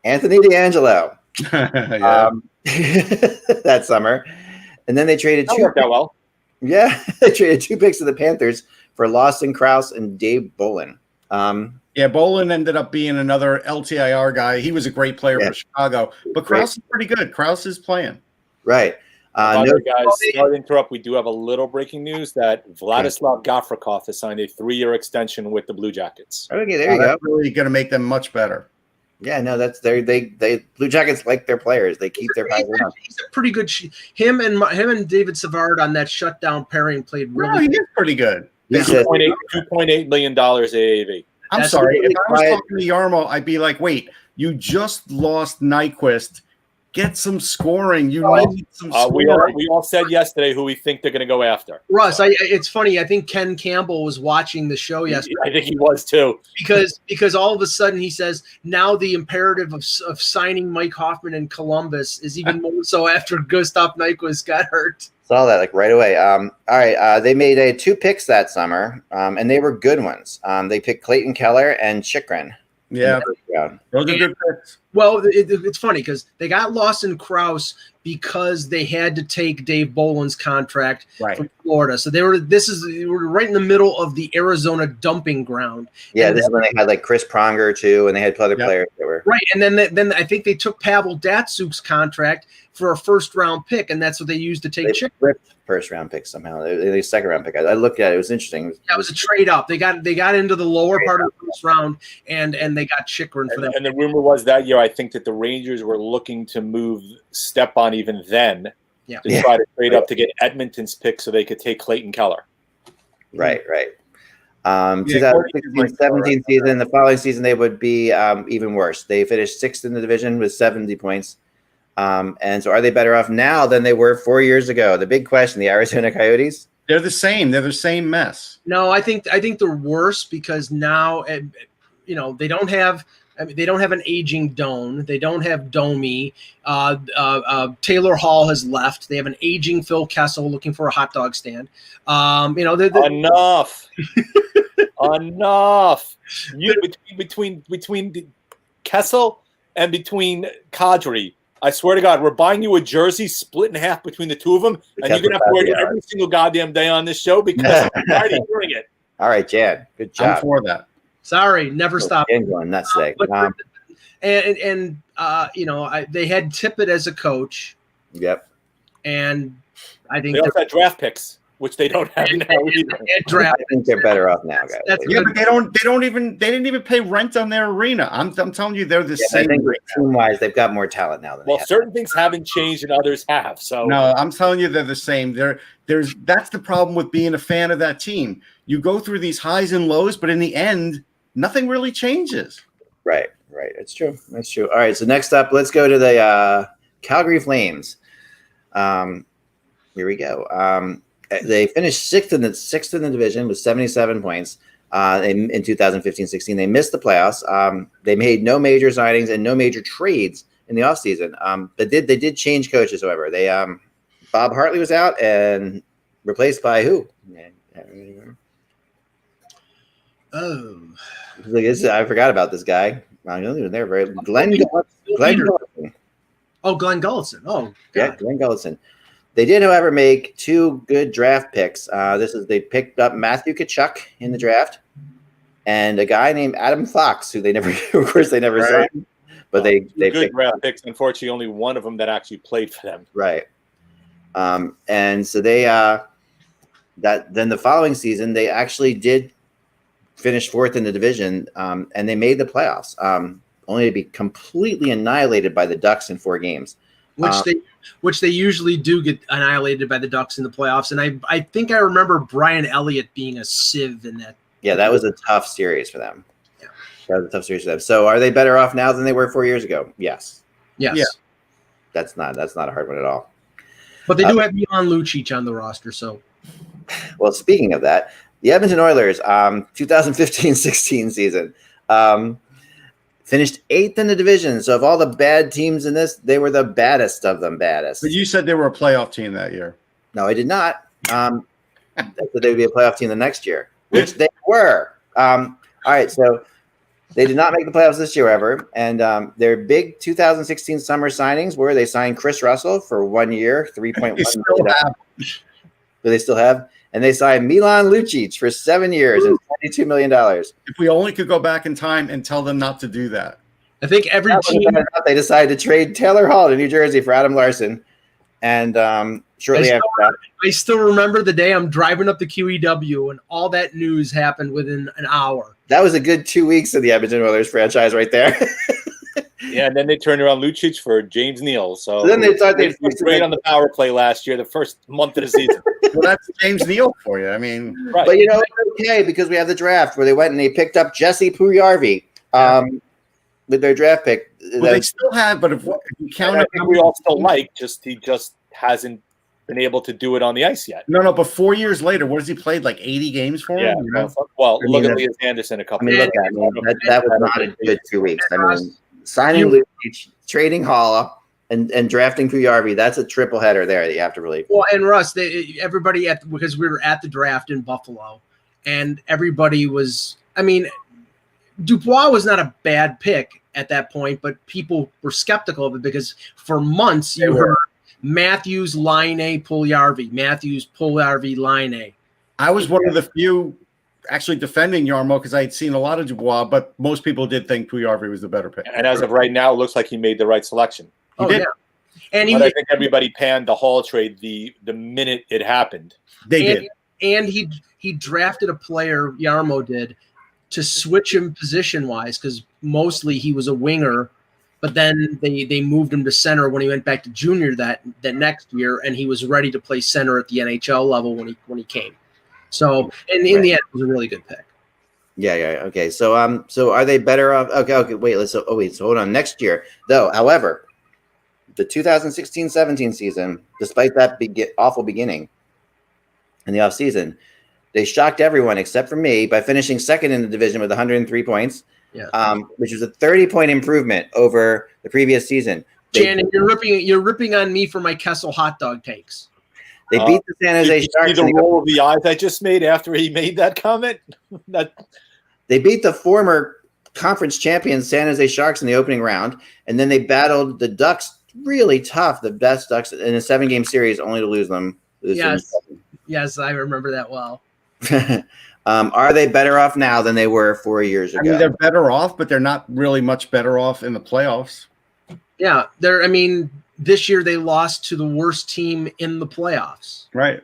Anthony DeAngelo that summer. And then they traded
that worked out well.
Yeah, they traded 2 picks to the Panthers for Lawson Krause and Dave Bolin.
Yeah, Bolin ended up being another LTIR guy. He was a great player for Chicago, but Krause is pretty good. Krause is playing.
Right. Guys, sorry to interrupt. We do have a little breaking news that Vladislav Gafrikov has signed a 3-year extension with the Blue Jackets.
Okay, there you go.
That's really going to make them much better.
Yeah, no, that's they Blue Jackets like their players. They keep their guys around.
He's a pretty good. Him and David Savard on that shutdown pairing played really.
He is pretty good.
$2.8 million AAV.
I'm sorry. If I was talking to Yarmo, I'd be like, wait, you just lost Nyquist. Get some scoring. You need some scoring.
We all said yesterday who we think they're going to go after.
Russ, it's funny. I think Ken Campbell was watching the show yesterday.
I think he was too.
Because all of a sudden he says now the imperative of signing Mike Hoffman in Columbus is even more so after Gustav Nyquist got hurt.
Saw that right away. All right, they made 2 picks that summer, and they were good ones. They picked Clayton Keller and Chikrin.
Yeah, those are good picks.
Well, it's funny because they got Lawson Krause because they had to take Dave Boland's contract from Florida. So they were right in the middle of the Arizona dumping ground.
Yeah, this is when they had like Chris Pronger too, and they had other players that were
right. And then I think they took Pavel Datsuk's contract for a first-round pick, and that's what they used to take Chick.
First-round pick somehow. They second-round pick. I looked at it. It was interesting.
That was a trade-up. They got into the lower part of the first round, and they got Chikrin for them.
And the rumor was that year, I think that the Rangers were looking to move Stepan even then to try to trade up to get Edmonton's pick so they could take Clayton Keller.
Right. 2016-17 season. The following season, they would be even worse. They finished 6th in the division with 70 points. And so are they better off now than they were 4 years ago? The big question, the Arizona Coyotes?
They're the same. They're the same mess.
No, I think they're worse because now, they don't have an aging Doan. They don't have Domi. Taylor Hall has left. They have an aging Phil Kessel looking for a hot dog stand.
Enough. Enough. Between Kessel and between Kadri, I swear to God, we're buying you a jersey split in half between the two of them, and you're going to have to wear it every single goddamn day on this show because I'm tired of hearing it.
All right, Jan. Good job.
I'm for that.
Sorry, never stop.
Going nuts today.
They had Tippett as a coach.
Yep.
And I think
they also had draft picks, which they don't have now either.
I think they're better off now, guys.
But they didn't even pay rent on their arena. I'm telling you, they're the same.
I think team-wise, they've got more talent now than
certain things haven't changed and others have. So
no, I'm telling you, they're the same. That's the problem with being a fan of that team. You go through these highs and lows, but in the end, nothing really changes.
Right. It's true. That's true. All right. So next up, let's go to the Calgary Flames. Here we go. They finished sixth in the division with 77 points in 2015-16. They missed the playoffs. They made no major signings and no major trades in the offseason. They did change coaches, however. They Bob Hartley was out and replaced by who?
Oh,
I forgot about this guy. I don't even there. Glenn Gulletson.
Oh, Glenn Gulletson. Oh, God.
Yeah, Glenn Gulletson. They did, however, make 2 good draft picks. They picked up Matthew Tkachuk in the draft, and a guy named Adam Fox, who they never signed, but they
good draft picks. Unfortunately, only one of them that actually played for them.
Right. And so they then the following season they actually did finish 4th in the division, and they made the playoffs, only to be completely annihilated by the Ducks in 4 games.
Which they usually do get annihilated by the Ducks in the playoffs. And I think I remember Brian Elliott being a sieve in that.
Yeah, that was a tough series for them. Yeah. That was a tough series for them. So are they better off now than they were 4 years ago? Yes.
Yes.
Yeah. That's not a hard one at all.
But they do have Milan Lucic on the roster. So,
well, speaking of that, the Edmonton Oilers, 2015-16 season, finished 8th in the division. So of all the bad teams in this, they were the baddest of them baddest.
But you said they were a playoff team that year.
No, I did not. They said they would be a playoff team the next year, which they were. All right, so they did not make the playoffs this year ever. And their big 2016 summer signings were they signed Chris Russell for 1 year, $3.1 million. Do they still have? and they signed Milan Lucic for 7 years and $22 million.
If we only could go back in time and tell them not to do that.
I think every team
they decided to trade Taylor Hall to New Jersey for Adam Larson, and shortly after that,
I still remember the day I'm driving up the QEW and all that news happened within an hour.
That was a good 2 weeks of the Edmonton Oilers franchise right there.
Yeah, and then they turned around Lucic for James Neal. So
then they thought they
was great on the power play last year, the first month of the season.
Well, that's James Neal for you. I mean,
Right.
But it's okay because we have the draft where they went and they picked up Jesse Puljujarvi with their draft pick.
Well, they still have, but if you count,
I think we all still like. He just hasn't been able to do it on the ice yet.
No, but 4 years later, what has he played? Like 80 games for him?
Yeah. Well, look at Elias Anderson a couple.
Look at that was not a good 2 weeks. I mean, signing Lucic, trading Hall, and drafting Puljujarvi, that's a triple header there that you have to really.
Well, and Russ, everybody because we were at the draft in Buffalo, and everybody was. I mean, Dubois was not a bad pick at that point, but people were skeptical of it because for months you heard Matthews, Laine, Puljujarvi, Matthews, Puljujarvi, Laine.
I was one of the few actually defending Jarmo because I had seen a lot of Dubois, but most people did think Puljujarvi was the better pick.
And as of right now, it looks like he made the right selection.
He did.
Yeah. And
I think everybody panned the Hall trade the minute it happened.
They did.
And he drafted a player, Jarmo did, to switch him position-wise because mostly he was a winger, but then they moved him to center when he went back to junior that next year, and he was ready to play center at the NHL level when he came. So, and in the end, it was a really good pick.
Yeah. Okay. So are they better off? Okay. Wait. So hold on. Next year, though, however, the 2016-17 season, despite that awful beginning in the offseason, they shocked everyone except for me by finishing second in the division with 103 points, which was a 30-point improvement over the previous season.
Shannon, you're ripping on me for my Kessel hot dog takes.
They beat the San Jose Sharks.
See the roll of the eyes I just made after he made that comment?
They beat the former conference champions San Jose Sharks in the opening round, and then they battled the Ducks really tough, the best Ducks in a 7-game series, only to lose them.
Yes, I remember that well.
Are they better off now than they were 4 years ago?
I mean, they're better off, but they're not really much better off in the playoffs.
Yeah, this year they lost to the worst team in the playoffs.
Right.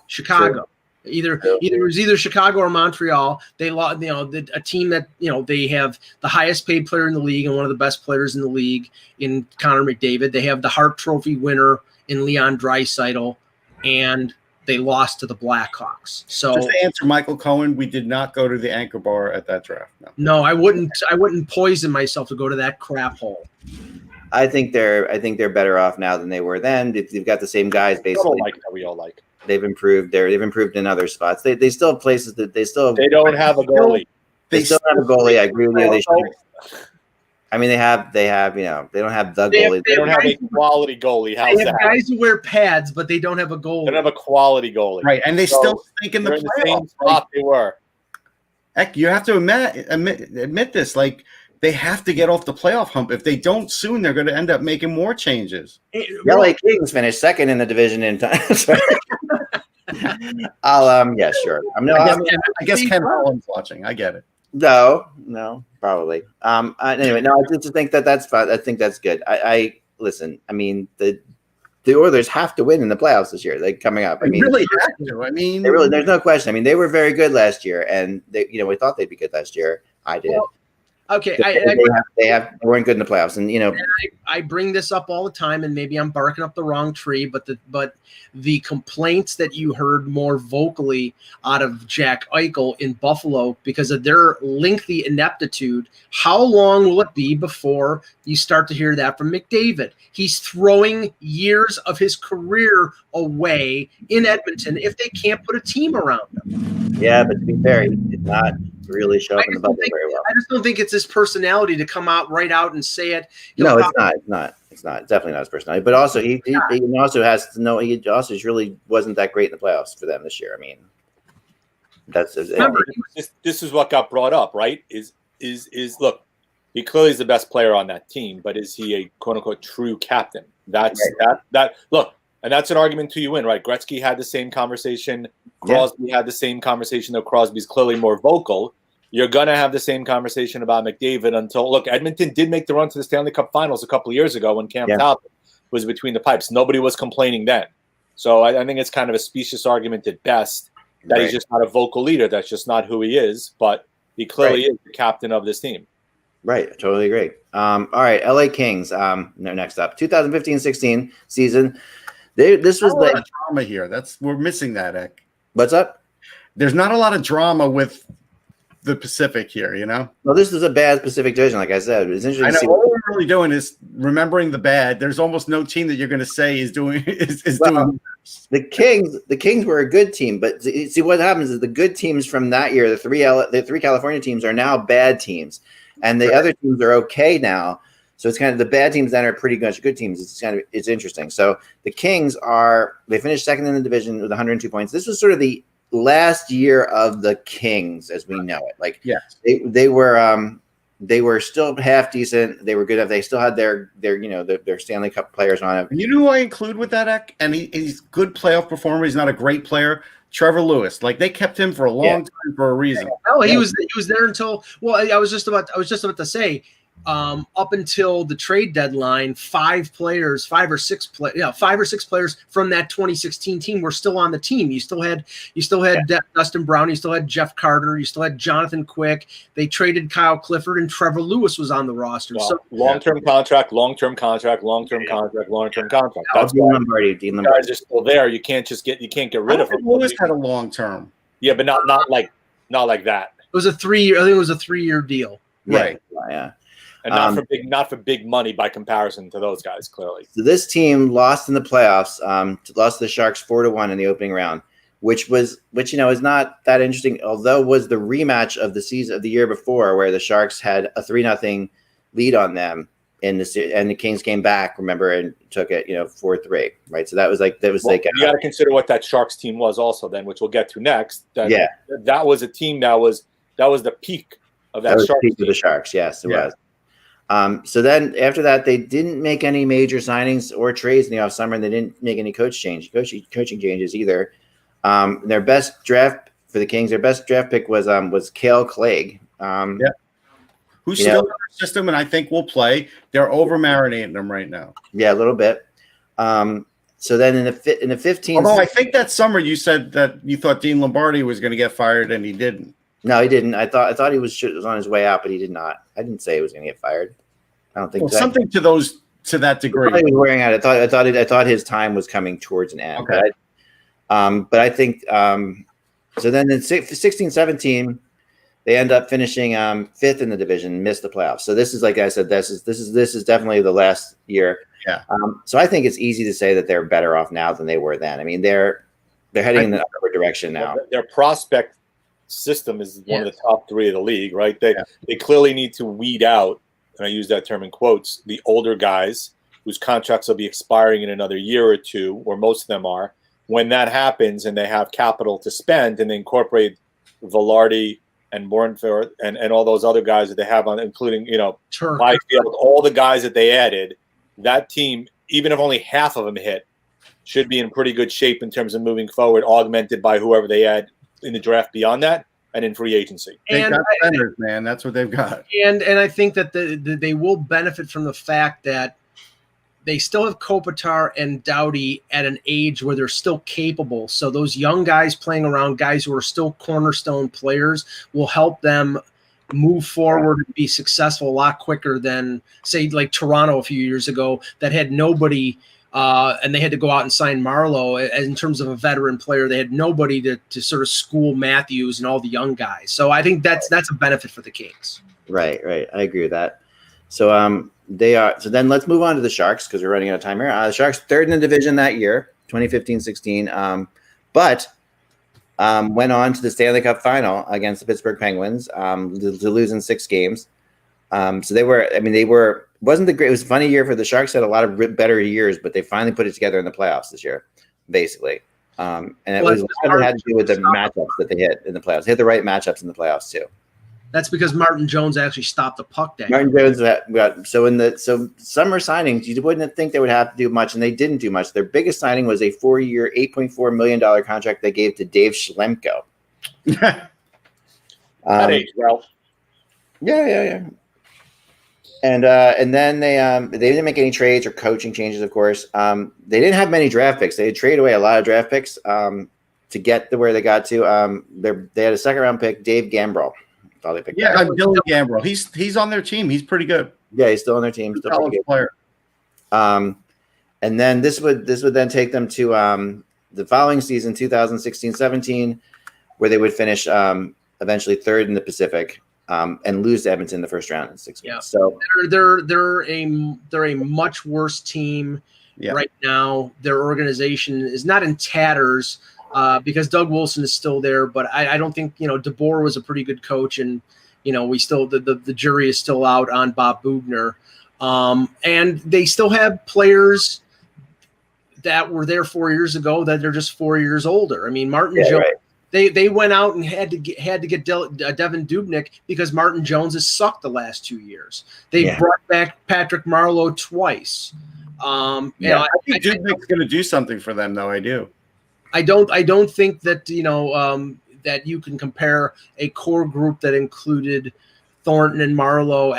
Chicago. Sure. It was Chicago or Montreal. They lost, a team that, they have the highest paid player in the league and one of the best players in the league in Connor McDavid. They have the Hart Trophy winner in Leon Draisaitl, and they lost to the Blackhawks. So
just to answer Michael Cohen, we did not go to the Anchor Bar at that draft.
No, I wouldn't poison myself to go to that crap hole.
I think they're better off now than they were then. They've got the same guys basically.
We all like.
They've improved. They've improved in other spots. They still have places that they
don't have a goalie.
They still have a goalie. I agree with you. They should. I mean, they have. They don't have the goalie.
They don't have a quality goalie. How's
they have
that?
Guys who wear pads, but they don't have a goalie.
They don't have a quality goalie.
Right, and they still think in the playoffs.
Same spot they were.
Heck, you have to admit this. Like, they have to get off the playoff hump. If they don't soon, they're going to end up making more changes.
LA Kings finished second in the division in time. Yeah, sure.
I guess Ken Holland's watching. I get it.
No, probably. Anyway, no, I just think that's fine. I think that's good. I listen. I mean, the Oilers have to win in the playoffs this year. Like coming up. I mean,
really have to. I mean,
they really. There's no question. I mean, they were very good last year, and we thought they'd be good last year. I did.
Well, okay,
they weren't good in the playoffs, and
I bring this up all the time, and maybe I'm barking up the wrong tree, but the complaints that you heard more vocally out of Jack Eichel in Buffalo because of their lengthy ineptitude. How long will it be before you start to hear that from McDavid? He's throwing years of his career away in Edmonton if they can't put a team around him.
Yeah, but to be fair, he did not really show up in the bubble very well.
I just don't think it's his personality to come out and say it.
No, it's not. It's not. It's definitely not his personality. But also, he also has to know. He also really wasn't that great in the playoffs for them this year. I mean,
this is what got brought up, right? Is look, he clearly is the best player on that team, but is he a quote unquote true captain? That's right. that. Look, And that's an argument to you win, right? Gretzky had the same conversation. Crosby had the same conversation, though Crosby's clearly more vocal. You're going to have the same conversation about McDavid until, look, Edmonton did make the run to the Stanley Cup Finals a couple of years ago when Cam Talbot was between the pipes. Nobody was complaining then. So I think it's kind of a specious argument at best that he's just not a vocal leader. That's just not who he is. But he clearly is the captain of this team.
Right. Totally agree. All right. LA Kings. Next up, 2015-16 season. This was like
drama here. We're missing that, Ek.
What's up?
There's not a lot of drama with the Pacific here,
Well, this is a bad Pacific division, like I said. It's interesting to see
what we're really doing is remembering the bad. There's almost no team that you're going to say is doing doing. The
Kings were a good team, but see what happens is the good teams from that year, the three California teams are now bad teams, and the other teams are okay now. So it's kind of the bad teams then are pretty much good teams. It's interesting. So the Kings they finished second in the division with 102 points. This was sort of the last year of the Kings as we know it. Like they were still half decent. They were good. They still had their Stanley Cup players on it.
And you know who I include with that, Ek? And he's good playoff performer. He's not a great player. Trevor Lewis. Like they kept him for a long time for a reason.
Oh, he was there until I was just about to say. Up until the trade deadline, 5 or 6 players from that 2016 team were still on the team. You still had Dustin Brown, you still had Jeff Carter, you still had Jonathan Quick. They traded Kyle Clifford, and Trevor Lewis was on the roster.
Well,
so
long-term contract. That's
Dean Lombardi.
Guys are still there. You can't get rid of them.
Lewis had a long-term.
Yeah, but not like that.
It was a 3-year. I think it was a 3-year deal.
Right.
Yeah.
And not for big money by comparison to those guys, clearly.
So this team lost in the playoffs, lost to the Sharks 4-1 in the opening round, which is not that interesting, although was the rematch of the season of the year before where the Sharks had a 3-0 lead on them and the Kings came back, remember, and took it, 4-3, right? So that was you
got to consider what that Sharks team was also then, which we'll get to next. That was a team that was the peak of that Sharks team.
Of the Sharks, yes, it was. So then after that, they didn't make any major signings or trades in the off summer, and they didn't make any coaching changes either. Their best draft for the Kings, their best draft pick was Cale Clegg.
Who's still in their system, and I think will play. They're over marinating him right now.
Yeah, a little bit. So then in the 15.
Although I think that summer you said that you thought Dean Lombardi was going to get fired, and he didn't.
No, he didn't. I thought he was on his way out, but he did not. I didn't say he was going to get fired. I don't think
something to that degree.
He was wearing out. I thought his time was coming towards an end.
Okay.
But I think so. Then in 16-17, they end up finishing 5th in the division, missed the playoffs. So this is, like I said, this is definitely the last year.
Yeah.
So I think it's easy to say that they're better off now than they were then. I mean, they're heading in the upward direction now.
Their prospect system is one of the top 3 of the league, right? They clearly need to weed out, and I use that term in quotes, the older guys whose contracts will be expiring in another year or two, or most of them are. When that happens and they have capital to spend, and they incorporate Velarde and Morinford and all those other guys that they have on, including Byfield, all the guys that they added, that team, even if only half of them hit, should be in pretty good shape in terms of moving forward, augmented by whoever they add in the draft beyond that and in free agency.
They got centers, man. That's what they've got.
And I think that they will benefit from the fact that they still have Kopitar and Doughty at an age where they're still capable. So those young guys playing around, guys who are still cornerstone players, will help them move forward and be successful a lot quicker than, say, like Toronto a few years ago that had nobody and they had to go out and sign Marlowe. In terms of a veteran player, they had nobody to sort of school Matthews and all the young guys. So I think that's a benefit for the Kings.
Right. I agree with that. So they are. So then let's move on to the Sharks because we're running out of time here. The Sharks 3rd in the division that year, 2015-16, but went on to the Stanley Cup final against the Pittsburgh Penguins to lose in 6 games. So they were. Wasn't the great? It was a funny year for the Sharks. Had a lot of better years, but they finally put it together in the playoffs this year, basically. And it had to do with the matchups that they hit in the playoffs. They hit the right matchups in the playoffs too.
That's because Martin Jones actually stopped the puck that
Martin Jones so summer signings, you wouldn't think they would have to do much, and they didn't do much. Their biggest signing was a 4-year, $8.4 million contract they gave to Dave Schlemko.
That age, well.
Yeah. And then they didn't make any trades or coaching changes, of course. They didn't have many draft picks. They had traded away a lot of draft picks to get to where they got to. They had a second-round pick, Dave Gambrell. They picked
Dylan Gambrell. He's on their team. He's pretty good.
Yeah, he's still on their team. Still
pretty good player.
And then this would then take them to the following season, 2016-17, where they would finish eventually third in the Pacific and lose to Edmonton in the first round in 6 weeks.
Yeah.
So
they're a much worse team right now. Their organization is not in tatters. Because Doug Wilson is still there, but I don't think DeBoer was a pretty good coach, and we still the jury is still out on Bob Bugner, and they still have players that were there 4 years ago that they're just 4 years older. I mean, Martin Jones. Right. They went out and had to get Devin Dubnyk because Martin Jones has sucked the last 2 years. They brought back Patrick Marleau twice. I
think Dubnyk's going to do something for them, though. I do.
I don't think that that you can compare a core group that included Thornton and Marleau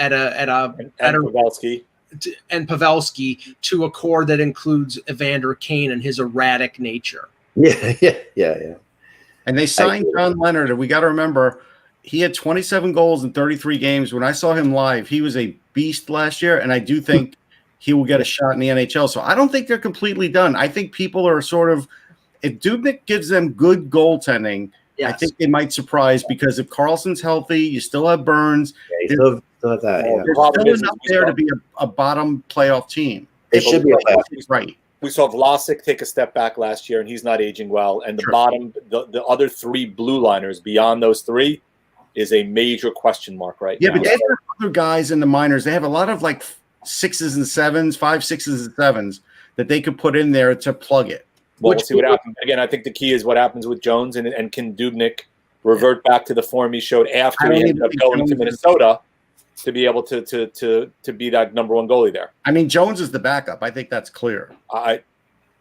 and Pavelski to a core that includes Evander Kane and his erratic nature.
Yeah.
And they signed John Leonard, and we got to remember he had 27 goals in 33 games. When I saw him live, he was a beast last year, and I do think he will get a shot in the NHL. So I don't think they're completely done. I think people are sort of. If Dubnyk gives them good goaltending, I think they might surprise because if Carlson's healthy, you still have Burns.
Yeah, you still have that. Yeah.
There's still enough there to be a bottom playoff team.
It should be a playoff.
Right.
We saw Vlasic take a step back last year, and he's not aging well. And the other three blue liners beyond those three is a major question mark right now.
Yeah, but they have other guys in the minors. They have a lot of like 6s and 7s, 5 6s and 7s that they could put in there to plug it.
Well, we'll see what happens. Again, I think the key is what happens with Jones and can Dubnyk revert back to the form he showed after he ended up going to Minnesota to be able to be that number one goalie there.
I mean, Jones is the backup. I think that's clear.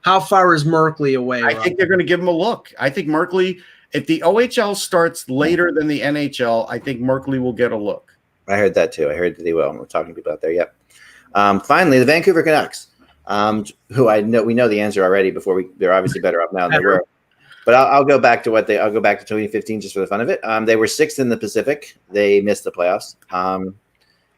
How far is Merkley away?
I think they're going to give him a look. I think Merkley, if the OHL starts later than the NHL, I think Merkley will get a look.
I heard that too. I heard that he will. We're talking to people out there. Yep. Finally, the Vancouver Canucks. Who we know the answer already they're obviously better up now than they were. But I'll go back to 2015 just for the fun of it. They were 6th in the Pacific. They missed the playoffs.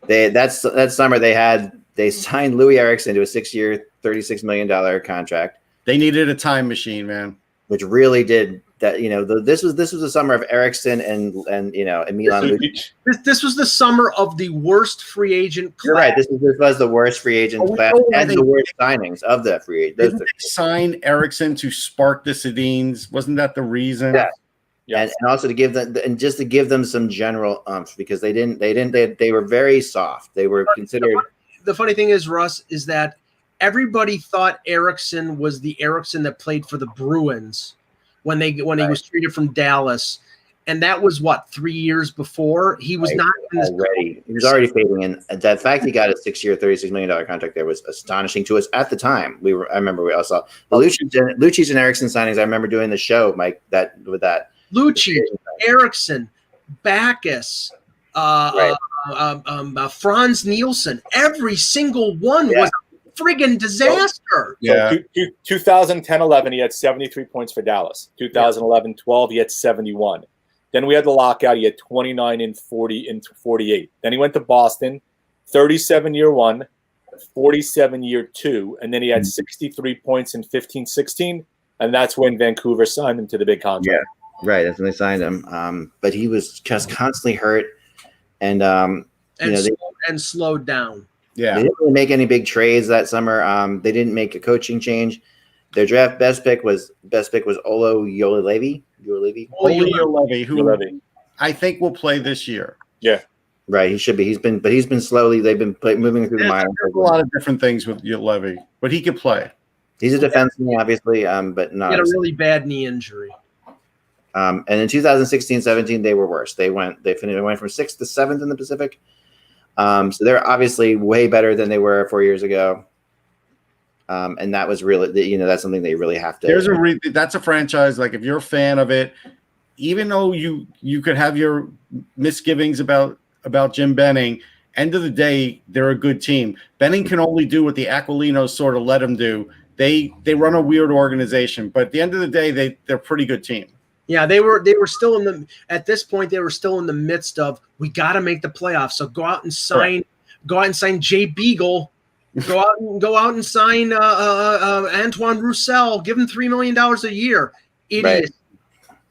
That summer they signed Louis Eriksson to a 6-year, $36 million contract.
They needed a time machine, man.
Which really did that. This was the summer of Eriksson and Milan Lucic.
This was the summer of the worst free agent class.
You're right. This was the worst free agent class and the worst signings of the free agent.
Didn't they sign Eriksson to spark the Sedins? Wasn't that the reason?
Yeah. Yes. And also to give them some general umph because they were very soft. They were considered.
The funny thing is, Russ, is that everybody thought Eriksson was the Eriksson that played for the Bruins when he was traded from Dallas, and that was 3 years before. He was not in this
already. He was already fading in. The fact he got a 6-year, $36 million contract there was astonishing to us at the time. I remember we all saw the Lucic and Eriksson signings. I remember doing the show, Mike. With that
Lucic, Eriksson, Backus, Franz Nielsen. Every single one was a friggin' disaster.
Yeah. So 2010-11, he had 73 points for Dallas. 2011-12, he had 71. Then we had the lockout. He had 29 and 40 and 48. Then he went to Boston, 37 year 1, 47 year 2, and then he had 63 points in 15-16, and that's when Vancouver signed him to the big contract.
Yeah, right. That's when they signed him. But he was just constantly hurt, and
slowed down.
Yeah,
they didn't really make any big trades that summer. They didn't make a coaching change. Their draft best pick was Olo Yolelevi.
Who I think will play this year.
Yeah,
right. He should be. He's been slowly. They've been moving through the minors.
There's a lot of different things with Yolelevi, but he could play.
He's a defenseman, obviously, but not.
He had a really bad knee injury.
And in 2016-17, they were worse. They went from 6th to 7th in the Pacific. So they're obviously way better than they were 4 years ago. And that was really, that's something they really have to.
That's a franchise. Like if you're a fan of it, even though you could have your misgivings about Jim Benning, end of the day, they're a good team. Benning can only do what the Aquilinos sort of let him do. They run a weird organization, but at the end of the day, they're a pretty good team.
Yeah, they were still at this point, they were still in the midst of, we got to make the playoffs. So go out and sign Jay Beagle. Go out and sign Antoine Roussel. Give him $3 million a year. Idiot.
Right.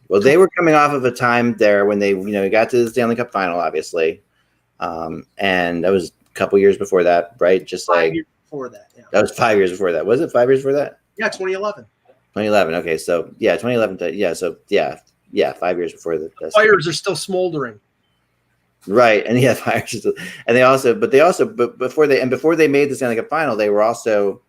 Well, they were coming off of a time there when they, got to the Stanley Cup final, obviously. And that was a couple years before that, right? Just
5 years before that. Yeah.
That was 5 years before that. Was it 5 years before that?
Yeah, 2011.
2011. Okay, so 2011. 5 years before that.
Fires are still smoldering.
Right, and fires. And but before they made the Stanley Cup final, they were also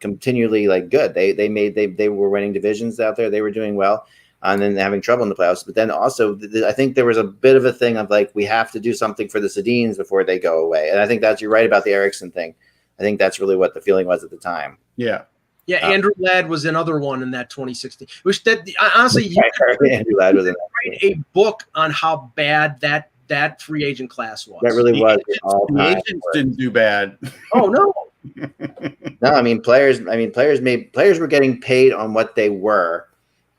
continually good. They were winning divisions out there. They were doing well, and then having trouble in the playoffs. But then also, I think there was a bit of a thing of we have to do something for the Sedins before they go away. And I think you're right about the Eriksson thing. I think that's really what the feeling was at the time.
Yeah.
Yeah, Andrew Ladd was another one in that 2016. Which honestly,
Andrew Ladd was in
that.
Write a book on how bad that free agent class was.
That really was.
The agents didn't do bad.
Oh no.
No, players were getting paid on what they were,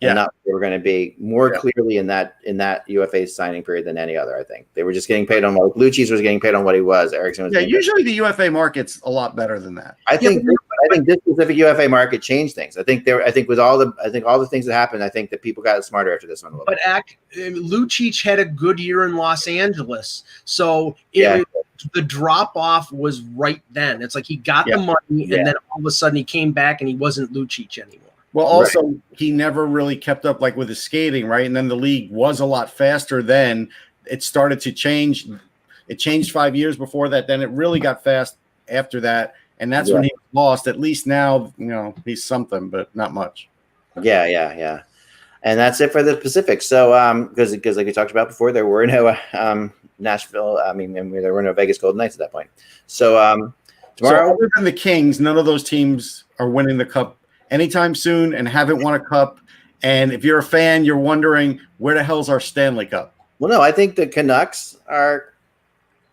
and not what they were going to be more clearly in that UFA signing period than any other. I think they were just getting paid on what Lucic was getting paid on what he was. Eriksson was.
Usually the UFA market's a lot better than that.
I think this specific UFA market changed things. I think with all the things that happened, I think that people got smarter after this one a little bit.
Lucic had a good year in Los Angeles, so the drop off was right then. It's like he got the money, and then all of a sudden he came back and he wasn't Lucic anymore.
Well, also he never really kept up with his skating, right? And then the league was a lot faster then. It started to change. It changed 5 years before that. Then it really got fast after that. And that's when he lost. At least now, he's something, but not much.
Yeah. And that's it for the Pacific. So, because like we talked about before, there were no Nashville. There were no Vegas Golden Knights at that point. So tomorrow,
other than the Kings, none of those teams are winning the cup anytime soon and haven't won a cup. And if you're a fan, you're wondering, where the hell's our Stanley Cup?
Well, no, I think the Canucks are.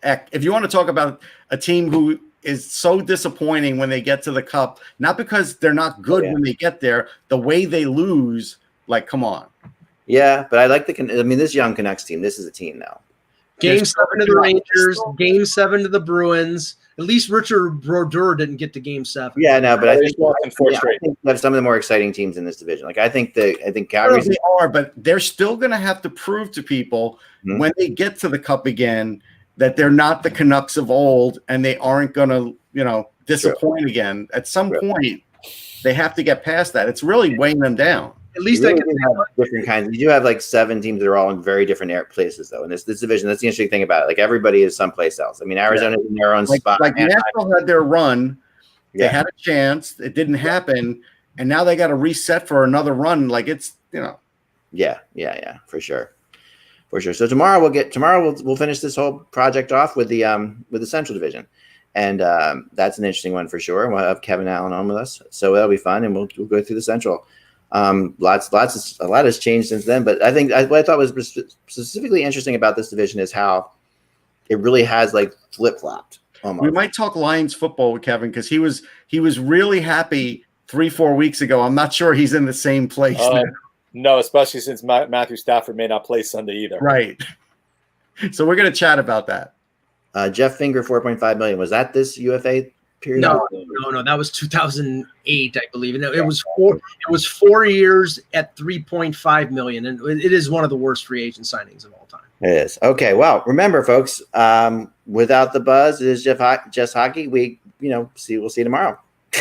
If you want to talk about a team who is so disappointing when they get to the cup, not because they're not good when they get there, the way they lose, come on.
Yeah, but I like this young Canucks team. This is a team now.
Game 7 to the Rangers, Game 7 to the Bruins. At least Richard Brodeur didn't get to Game 7.
Yeah, no, but I think they have some of the more exciting teams in this division. I think Calgary.
They are, but they're still going to have to prove to people when they get to the cup again that they're not the Canucks of old, and they aren't going to, disappoint again. At some point, they have to get past that. It's really weighing them down.
At least
I can have different kinds. You do have 7 teams that are all in very different places, though. In this division, that's the interesting thing about it. Everybody is someplace else. Arizona's in their own spot.
Nashville had their run. They had a chance. It didn't happen, and now they got to reset for another run.
Yeah, for sure. So tomorrow we'll finish this whole project off with the Central Division, and that's an interesting one for sure. We'll have Kevin Allen on with us, so that'll be fun, and we'll go through the Central. A lot has changed since then, but I think what I thought was specifically interesting about this division is how it really has flip-flopped. Almost.
We might talk Lions football with Kevin because he was really happy 3-4 weeks ago. I'm not sure he's in the same place now.
No, especially since Matthew Stafford may not play Sunday either.
Right. So we're going to chat about that.
Jeff Finger, $4.5 million. Was that this UFA period?
No. That was 2008, I believe. And it was 4 years at $3.5 million, and it is one of the worst free agent signings of all time.
It is. Okay. Well, remember, folks, without the buzz, it is just hockey. We'll see you tomorrow.